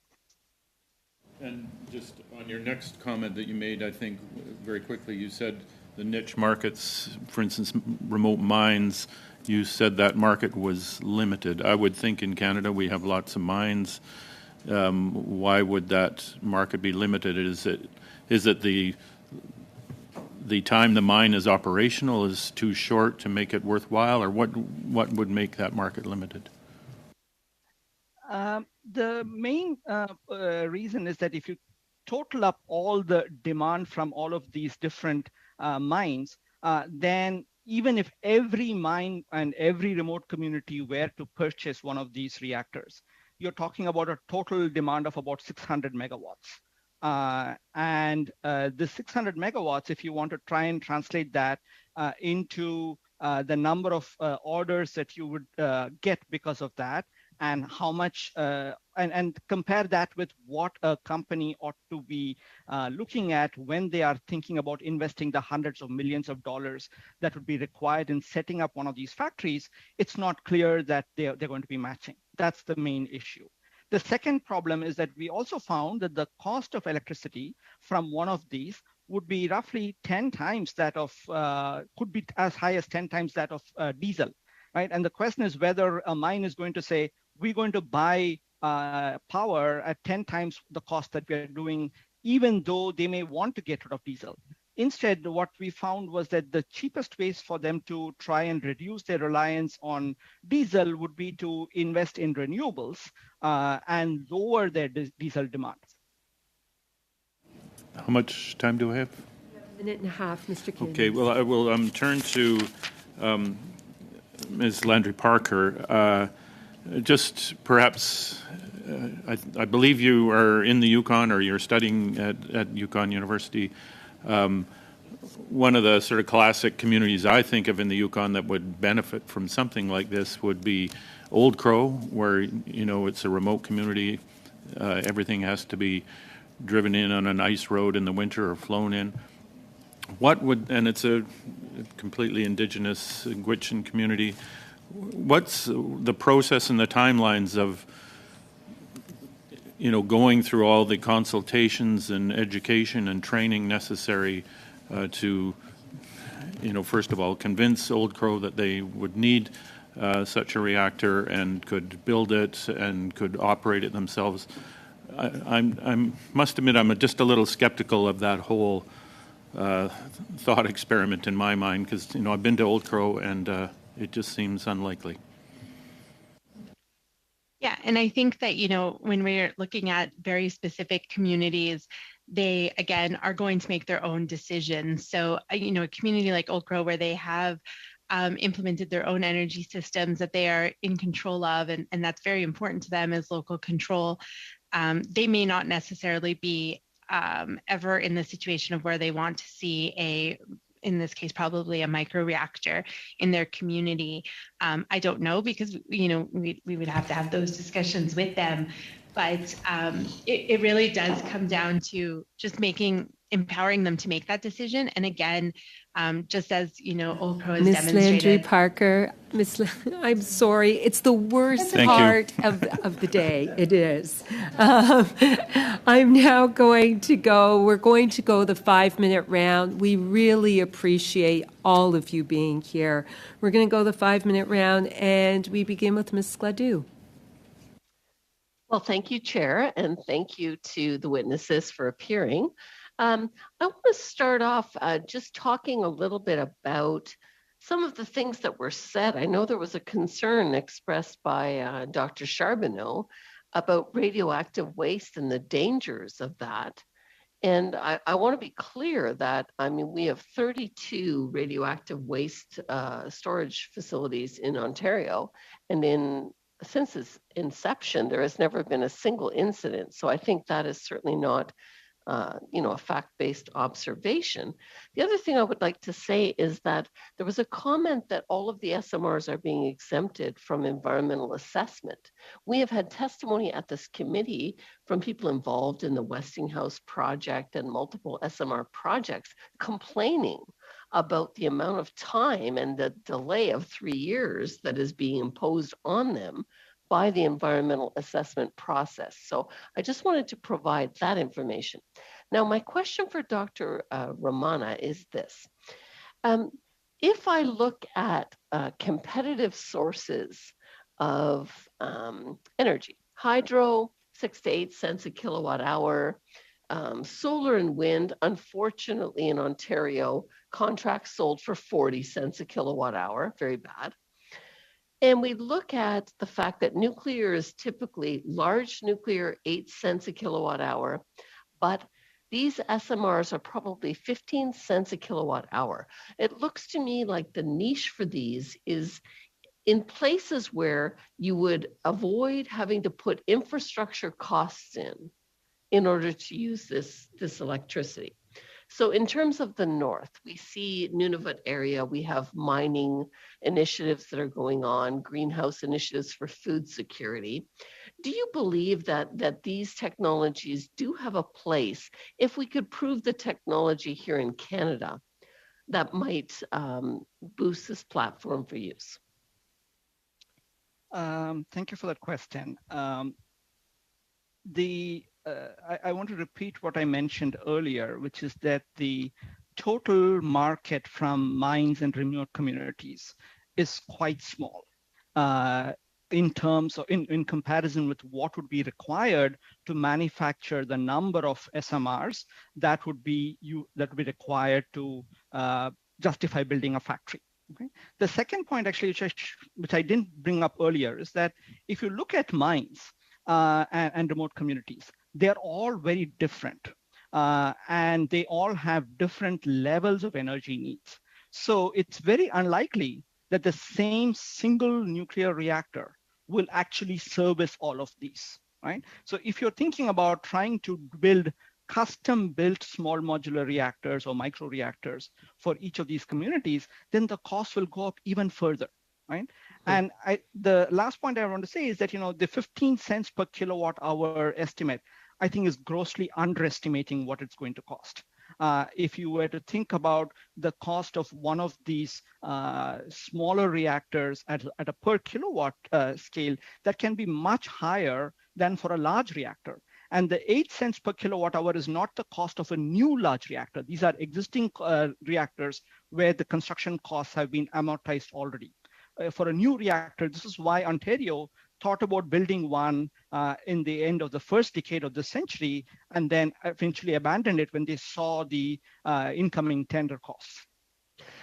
And just on your next comment that you made, I think very quickly, you said the niche markets, for instance, remote mines, you said that market was limited. I would think in Canada we have lots of mines. Why would that market be limited? Is it the time the mine is operational is too short to make it worthwhile, or what would make that market limited? The main reason is that if you total up all the demand from all of these different mines, then even if every mine and every remote community were to purchase one of these reactors, you're talking about a total demand of about 600 megawatts. And the 600 megawatts, if you want to try and translate that into the number of orders that you would get because of that, and how much, and compare that with what a company ought to be looking at when they are thinking about investing the hundreds of millions of dollars that would be required in setting up one of these factories, it's not clear that they're going to be matching. That's the main issue. The second problem is that we also found that the cost of electricity from one of these would be roughly 10 times that of, could be as high as 10 times that of diesel, right? And the question is whether a mine is going to say, we're going to buy power at 10 times the cost that we're doing, even though they may want to get rid of diesel. Instead, what we found was that the cheapest ways for them to try and reduce their reliance on diesel would be to invest in renewables and lower their diesel demand. How much time do I have? A minute and a half, Mr. Kennedy. Okay, well, I will turn to Ms. Landry Parker. Just perhaps, I believe you are in the Yukon, or you're studying at Yukon University. One of the sort of classic communities I think of in the Yukon that would benefit from something like this would be Old Crow, where, you know, it's a remote community. Everything has to be driven in on an ice road in the winter or flown in. What would, and it's a completely indigenous Gwich'in community, what's the process and the timelines of, you know, going through all the consultations and education and training necessary to, you know, first of all, convince Old Crow that they would need such a reactor and could build it and could operate it themselves? I must admit I'm just a little skeptical of that whole thought experiment in my mind, because, you know, I've been to Old Crow and it just seems unlikely. Yeah, and I think that, you know, when we're looking at very specific communities, they, again, are going to make their own decisions. So, you know, a community like Old Crow, where they have implemented their own energy systems that they are in control of, and that's very important to them as local control, they may not necessarily be ever in the situation of where they want to see in this case, probably a microreactor in their community. I don't know, because, you know, we would have to have those discussions with them. But it really does come down to just empowering them to make that decision. And again, just as, you know, Old Crow has demonstrated. Ms. Landry Parker, I'm sorry, it's the worst part of the day. It is. I'm now going to go, we're going to go the 5-minute round. We really appreciate all of you being here. We're going to go the 5-minute round, and we begin with Ms. Gladue. Well, thank you, Chair, and thank you to the witnesses for appearing. I want to start off just talking a little bit about some of the things that were said. I know there was a concern expressed by Dr. Charbonneau about radioactive waste and the dangers of that. And I want to be clear that, I mean, we have 32 radioactive waste storage facilities in Ontario, and since its inception, there has never been a single incident. So I think that is certainly not a fact-based observation. The other thing I would like to say is that there was a comment that all of the SMRs are being exempted from environmental assessment. We have had testimony at this committee from people involved in the Westinghouse project and multiple SMR projects complaining about the amount of time and the delay of 3 years that is being imposed on them by the environmental assessment process. So I just wanted to provide that information. Now, my question for Dr. Ramana is this. If I look at competitive sources of energy, hydro, 6 to 8 cents a kilowatt hour, solar and wind, unfortunately in Ontario, contracts sold for 40 cents a kilowatt hour, very bad. And we look at the fact that nuclear is typically large nuclear, 8 cents a kilowatt hour, but these SMRs are probably 15 cents a kilowatt hour. It looks to me like the niche for these is in places where you would avoid having to put infrastructure costs in order to use this electricity. So in terms of the north, we see Nunavut area, we have mining initiatives that are going on, greenhouse initiatives for food security. Do you believe that these technologies do have a place? If we could prove the technology here in Canada, that might boost this platform for use. Thank you for that question. I want to repeat what I mentioned earlier, which is that the total market from mines and remote communities is quite small in terms of in comparison with what would be required to manufacture the number of SMRs that would be required to justify building a factory. Okay. The second point, actually, which I didn't bring up earlier, is that if you look at mines and remote communities, they're all very different, and they all have different levels of energy needs. So it's very unlikely that the same single nuclear reactor will actually service all of these, right? So if you're thinking about trying to build custom-built small modular reactors or micro reactors for each of these communities, then the cost will go up even further, right? And the last point I want to say is that, the 15 cents per kilowatt hour estimate, I think, is grossly underestimating what it's going to cost. If you were to think about the cost of one of these smaller reactors at a per kilowatt scale, that can be much higher than for a large reactor. And the 8 cents per kilowatt hour is not the cost of a new large reactor. These are existing reactors where the construction costs have been amortized already. For a new reactor, this is why Ontario thought about building one in the end of the first decade of the century, and then eventually abandoned it when they saw the incoming tender costs.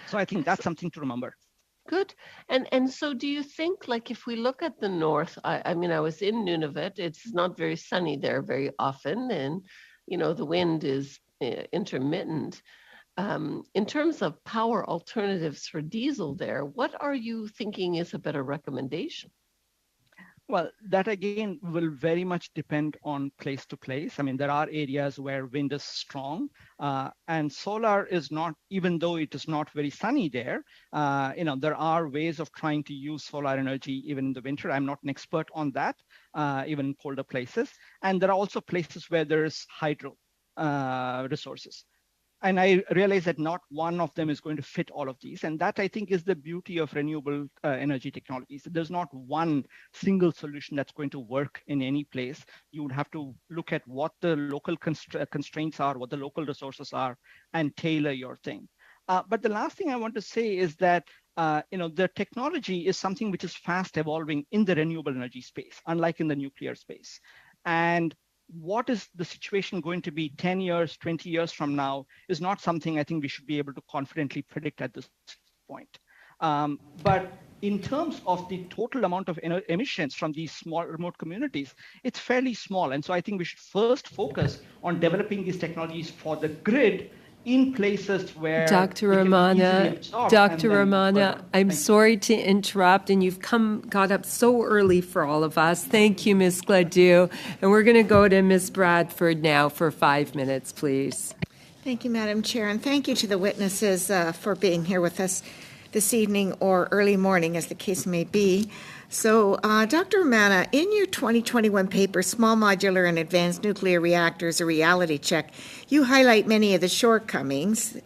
So I think that's something to remember. Good. And so do you think, like, if we look at the north, I mean, I was in Nunavut, it's not very sunny there very often, and, the wind is intermittent. In terms of power alternatives for diesel there, what are you thinking is a better recommendation? Well, that again will very much depend on place to place. I mean, there are areas where wind is strong, and solar is not, even though it is not very sunny there, there are ways of trying to use solar energy even in the winter. I'm not an expert on that, even in colder places. And there are also places where there is hydro resources. And I realize that not one of them is going to fit all of these. And that, I think, is the beauty of renewable energy technologies. There's not one single solution that's going to work in any place. You would have to look at what the local constraints are, what the local resources are, and tailor your thing. But the last thing I want to say is that the technology is something which is fast evolving in the renewable energy space, unlike in the nuclear space. And what is the situation going to be 10 years, 20 years from now is not something I think we should be able to confidently predict at this point. But in terms of the total amount of emissions from these small remote communities, it's fairly small. And so I think we should first focus on developing these technologies for the grid in places where Dr. it can be Romana, easily absorbed Dr. and then Romana, further. I'm sorry to interrupt, and you've got up so early for all of us. Thank you, Ms. Gladue. And we're going to go to Ms. Bradford now for 5 minutes, please. Thank you, Madam Chair, and thank you to the witnesses for being here with us this evening or early morning, as the case may be. So, Dr. Romana, in your 2021 paper, Small Modular and Advanced Nuclear Reactors, a Reality Check, you highlight many of the shortcomings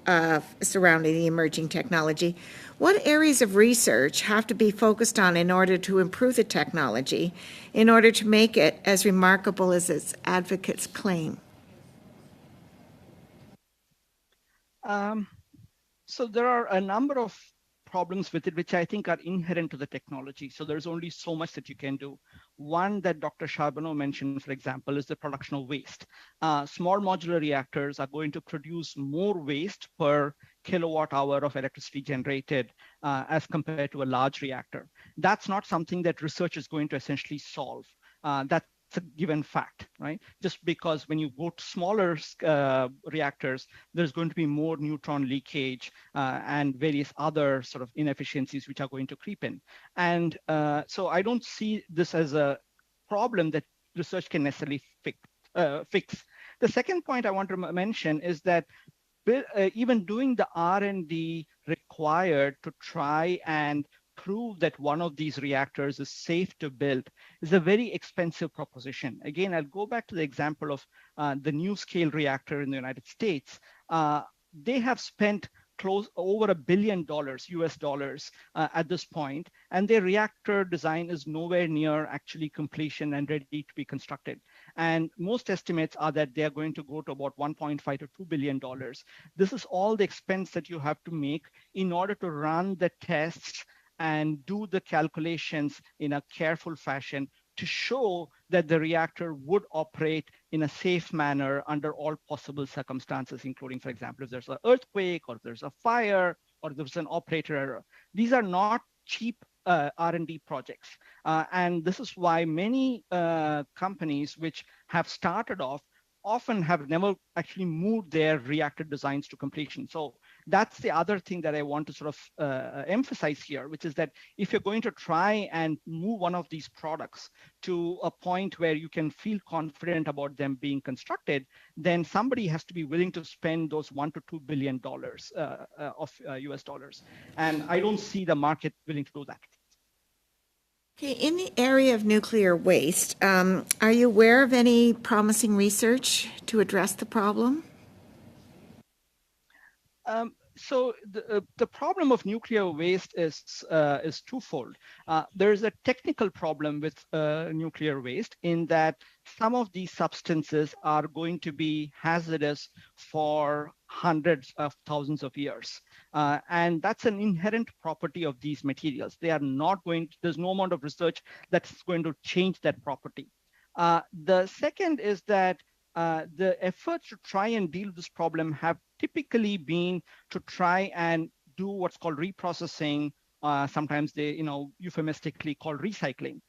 surrounding the emerging technology. What areas of research have to be focused on in order to improve the technology, in order to make it as remarkable as its advocates claim? So there are a number of problems with it, which I think are inherent to the technology. So there's only so much that you can do. One that Dr. Charbonneau mentioned, for example, is the production of waste. Small modular reactors are going to produce more waste per kilowatt hour of electricity generated as compared to a large reactor. That's not something that research is going to essentially solve. That's a given fact, right? Just because when you go to smaller reactors, there's going to be more neutron leakage and various other sort of inefficiencies which are going to creep in. And so I don't see this as a problem that research can necessarily fix. The second point I want to mention is that even doing the R&D required to try and prove that one of these reactors is safe to build is a very expensive proposition. Again, I'll go back to the example of the NuScale reactor in the United States. They have spent over $1 billion US dollars at this point, and their reactor design is nowhere near actually completion and ready to be constructed. And most estimates are that they are going to go to about $1.5 to $2 billion. This is all the expense that you have to make in order to run the tests and do the calculations in a careful fashion to show that the reactor would operate in a safe manner under all possible circumstances, including, for example, if there's an earthquake or if there's a fire or there's an operator error. These are not cheap R&D projects. And this is why many companies which have started off often have never actually moved their reactor designs to completion. So that's the other thing that I want to sort of emphasize here, which is that if you're going to try and move one of these products to a point where you can feel confident about them being constructed, then somebody has to be willing to spend those $1 to $2 billion of US dollars. And I don't see the market willing to do that. Okay, in the area of nuclear waste, are you aware of any promising research to address the problem? So the problem of nuclear waste is twofold. There's a technical problem with nuclear waste in that some of these substances are going to be hazardous for hundreds of thousands of years. And that's an inherent property of these materials. They are not going to, there's no amount of research that's going to change that property. The second is that the efforts to try and deal with this problem have typically been to try and do what's called reprocessing. Sometimes they, euphemistically called recycling.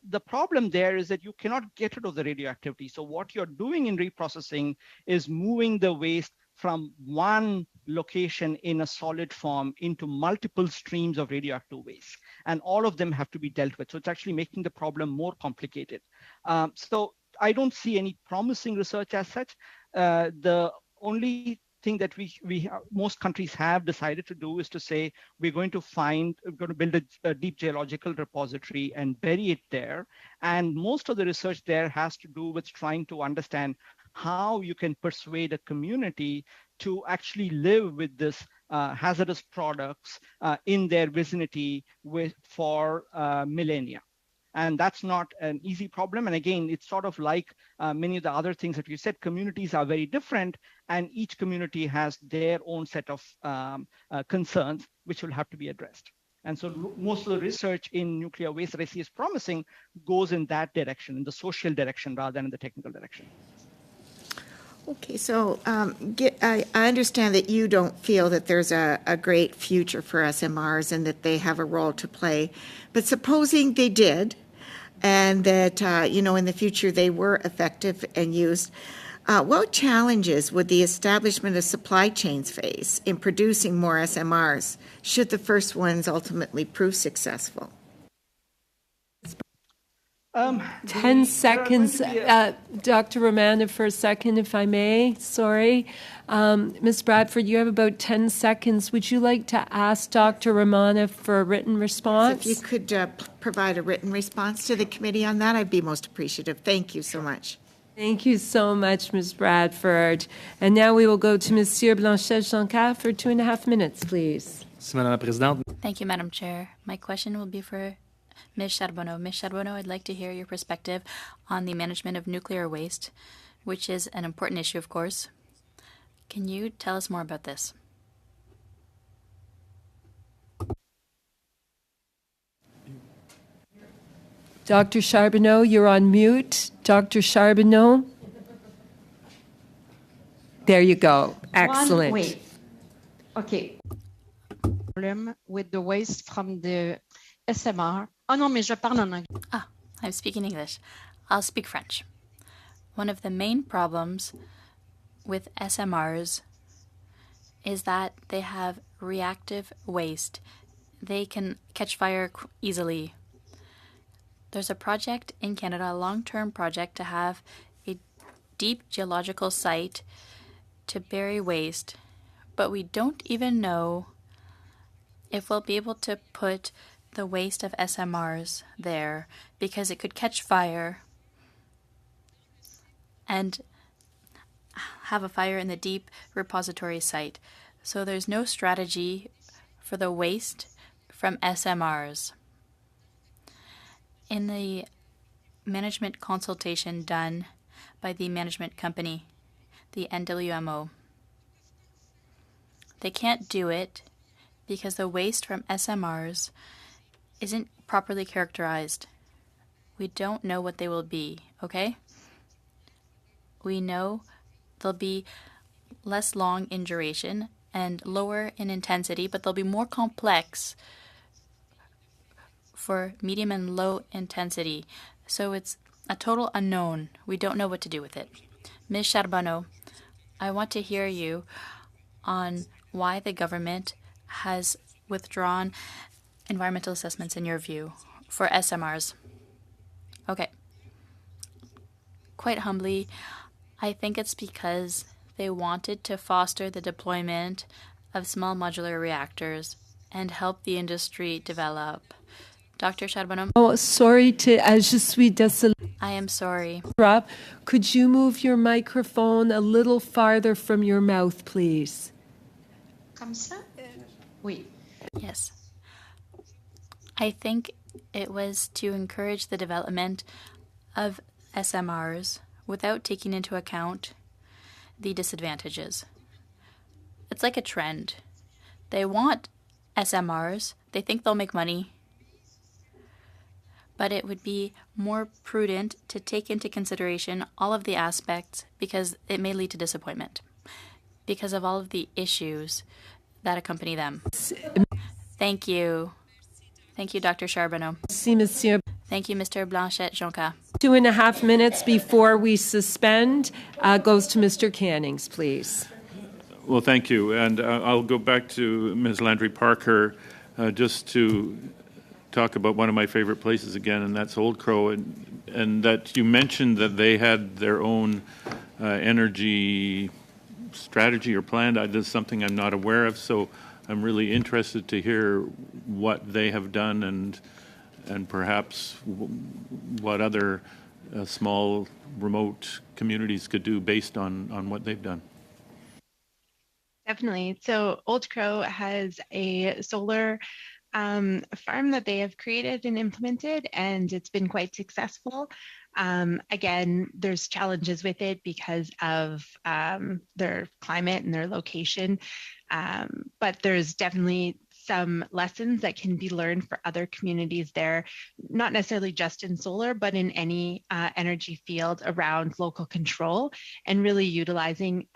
The problem there is that you cannot get rid of the radioactivity. So what you're doing in reprocessing is moving the waste from one location in a solid form into multiple streams of radioactive waste. And all of them have to be dealt with. So it's actually making the problem more complicated. So I don't see any promising research as such. The only thing that most countries have decided to do is to say, we're going to build a deep geological repository and bury it there. And most of the research there has to do with trying to understand how you can persuade a community to actually live with this hazardous products in their vicinity for millennia. And that's not an easy problem. And again, it's sort of like many of the other things that you said, communities are very different and each community has their own set of concerns which will have to be addressed. And so most of the research in nuclear waste that I see as promising goes in that direction, in the social direction rather than in the technical direction. Okay, so I understand that you don't feel that there's a great future for SMRs and that they have a role to play. But supposing they did, and that, in the future they were effective and used, What challenges would the establishment of supply chains face in producing more SMRs should the first ones ultimately prove successful? 10 seconds. Dr. Romana, for a second, if I may. Sorry. Ms. Bradford, you have about 10 seconds. Would you like to ask Dr. Romana for a written response? If you could provide a written response to the committee on that, I'd be most appreciative. Thank you so much. Thank you so much, Ms. Bradford. And now we will go to Monsieur Blanchet-Jonca for 2.5 minutes, please. Madame la Présidente. Thank you, Madam Chair. My question will be for Ms. Charbonneau. Ms. Charbonneau, I'd like to hear your perspective on the management of nuclear waste, which is an important issue, of course. Can you tell us more about this? Dr. Charbonneau, you're on mute. Dr. Charbonneau? There you go. Excellent. Wait. Okay. Problem with the waste from the SMR. Oh non, mais je parle en anglais. Ah, I'm speaking English. I'll speak French. One of the main problems with SMRs is that they have reactive waste. They can catch fire easily. There's a project in Canada, a long-term project, to have a deep geological site to bury waste, but we don't even know if we'll be able to put the waste of SMRs there because it could catch fire and have a fire in the deep repository site. So there's no strategy for the waste from SMRs. In the management consultation done by the management company, the NWMO, they can't do it because the waste from SMRs isn't properly characterized. We don't know what they will be, okay? We know they'll be less long in duration and lower in intensity, but they'll be more complex for medium and low intensity. So it's a total unknown. We don't know what to do with it. Ms. Charbonneau, I want to hear you on why the government has withdrawn environmental assessments in your view for SMRs. Okay. Quite humbly, I think it's because they wanted to foster the deployment of small modular reactors and help the industry develop. Dr. Charbonneau? Oh, sorry to, je suis désolée. I am sorry. Rob, could you move your microphone a little farther from your mouth, please? Comme ça? Oui. Yes. I think it was to encourage the development of SMRs without taking into account the disadvantages. It's like a trend. They want SMRs. They think they'll make money. But it would be more prudent to take into consideration all of the aspects because it may lead to disappointment because of all of the issues that accompany them. Thank you. Thank you, Dr. Charbonneau. Merci, Monsieur. Thank you, Mr. Blanchet-Jonca. 2.5 minutes before we suspend goes to Mr. Cannings, please. Well, thank you. And I'll go back to Ms. Landry Parker just to talk about one of my favorite places again, and that's Old Crow. And that you mentioned that they had their own energy strategy or plan. That's something I'm not aware of, so I'm really interested to hear what they have done and perhaps what other small remote communities could do based on what they've done. Definitely. So Old Crow has a solar farm that they have created and implemented, and it's been quite successful. Again, there's challenges with it because of their climate and their location, but there's definitely some lessons that can be learned for other communities there, not necessarily just in solar, but in any energy field around local control and really utilizing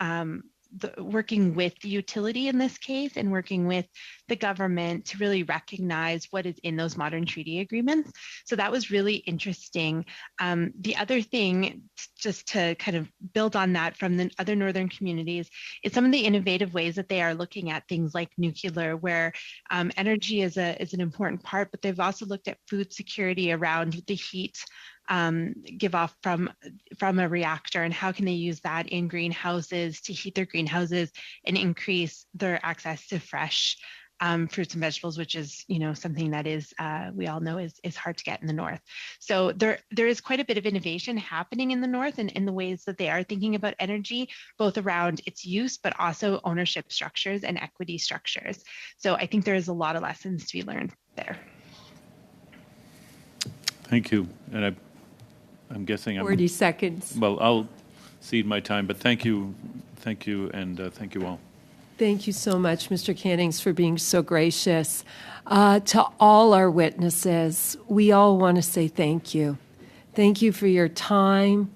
working with the utility in this case and working with the government to really recognize what is in those modern treaty agreements. So that was really interesting. The other thing, just to kind of build on that from the other northern communities, is some of the innovative ways that they are looking at things like nuclear, where energy is an important part, but they've also looked at food security around the heat give off from a reactor, and how can they use that in greenhouses to heat their greenhouses and increase their access to fresh fruits and vegetables, which is something that is we all know is hard to get in the north. So there is quite a bit of innovation happening in the north and in the ways that they are thinking about energy, both around its use but also ownership structures and equity structures. So I think there is a lot of lessons to be learned there. Thank you. And I'm guessing 40 seconds. Well, I'll cede my time, but thank you, and thank you all. Thank you so much, Mr. Cannings, for being so gracious. To all our witnesses, we all want to say thank you. Thank you for your time,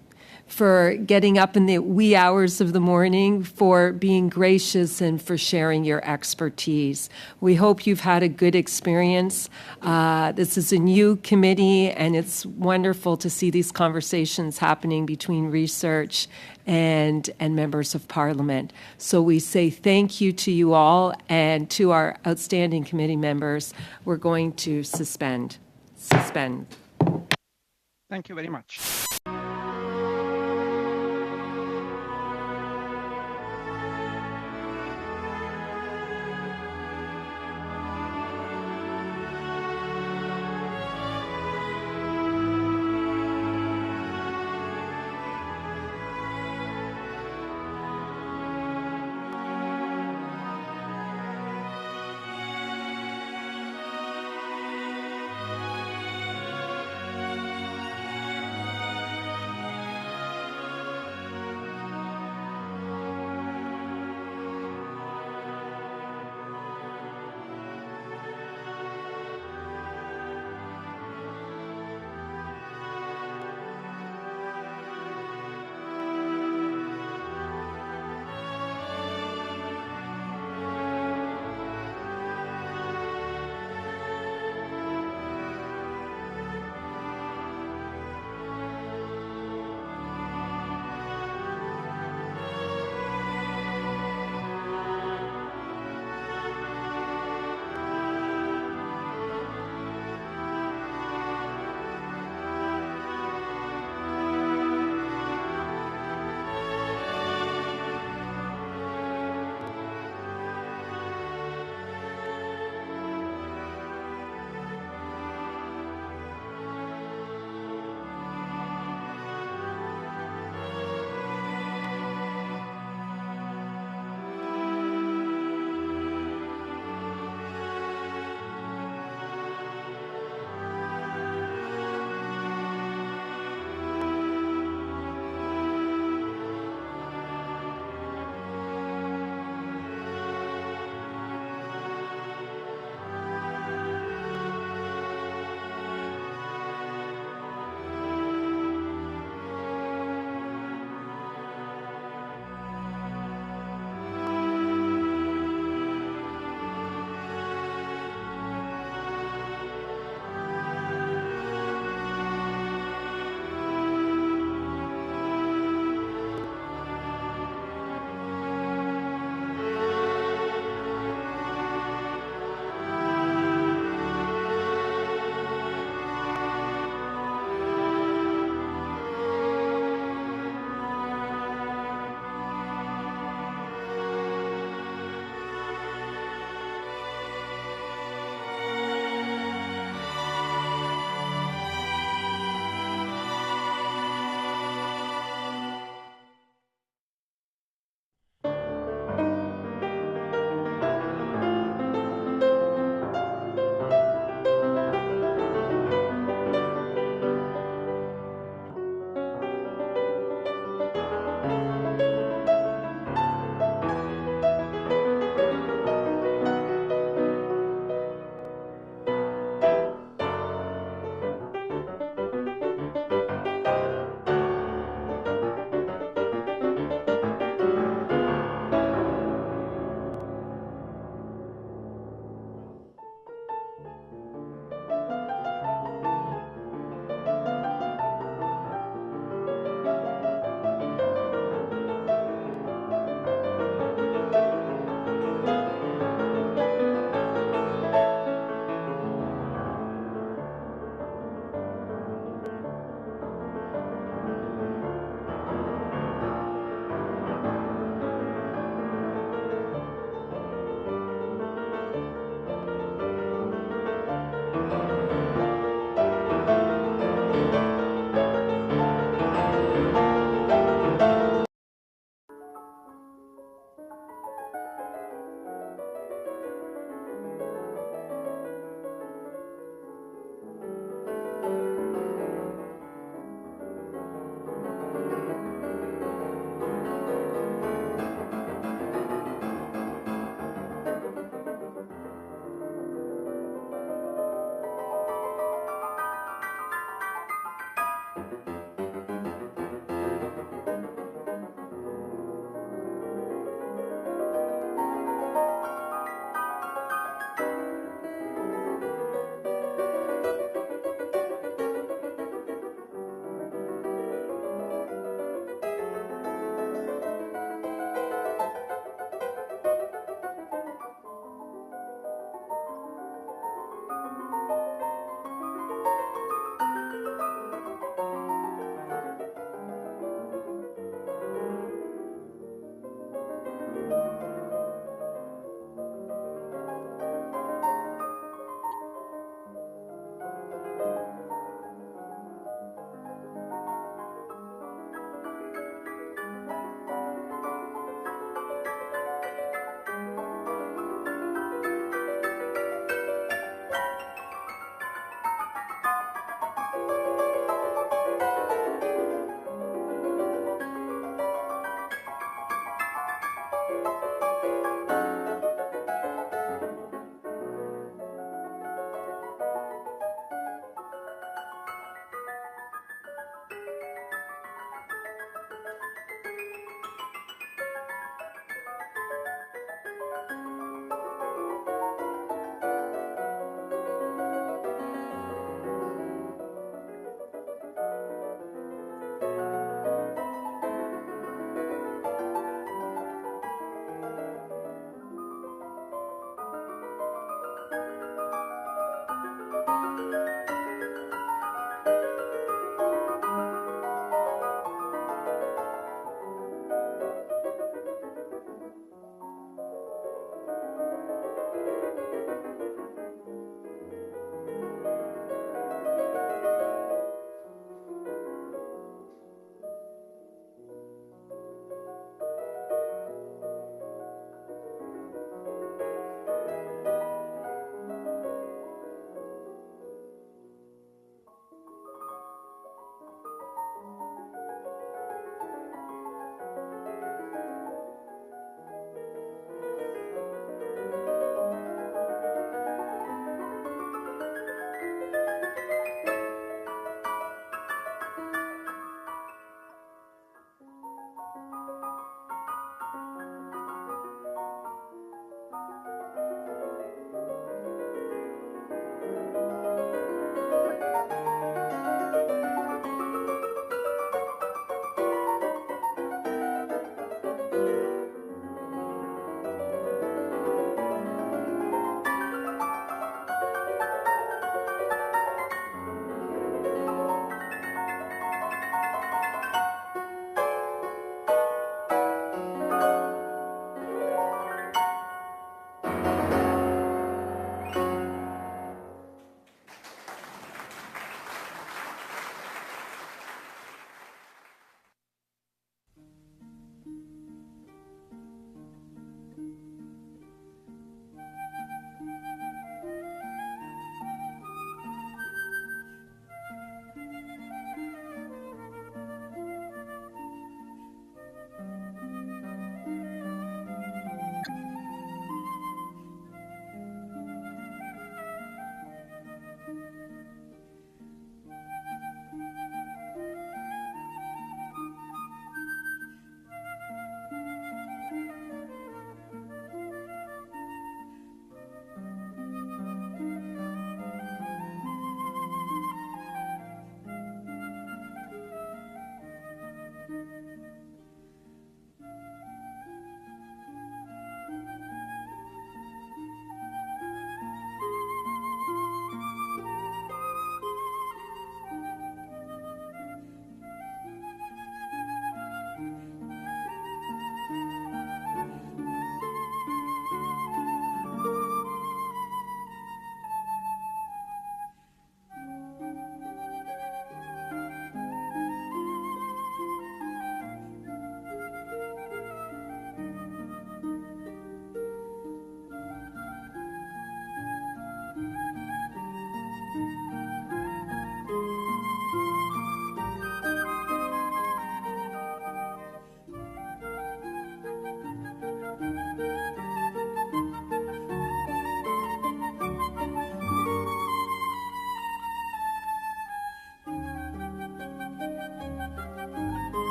for getting up in the wee hours of the morning, for being gracious, and for sharing your expertise. We hope you've had a good experience. This is a new committee, and it's wonderful to see these conversations happening between research and members of Parliament. So we say thank you to you all, and to our outstanding committee members. We're going to suspend. Thank you very much.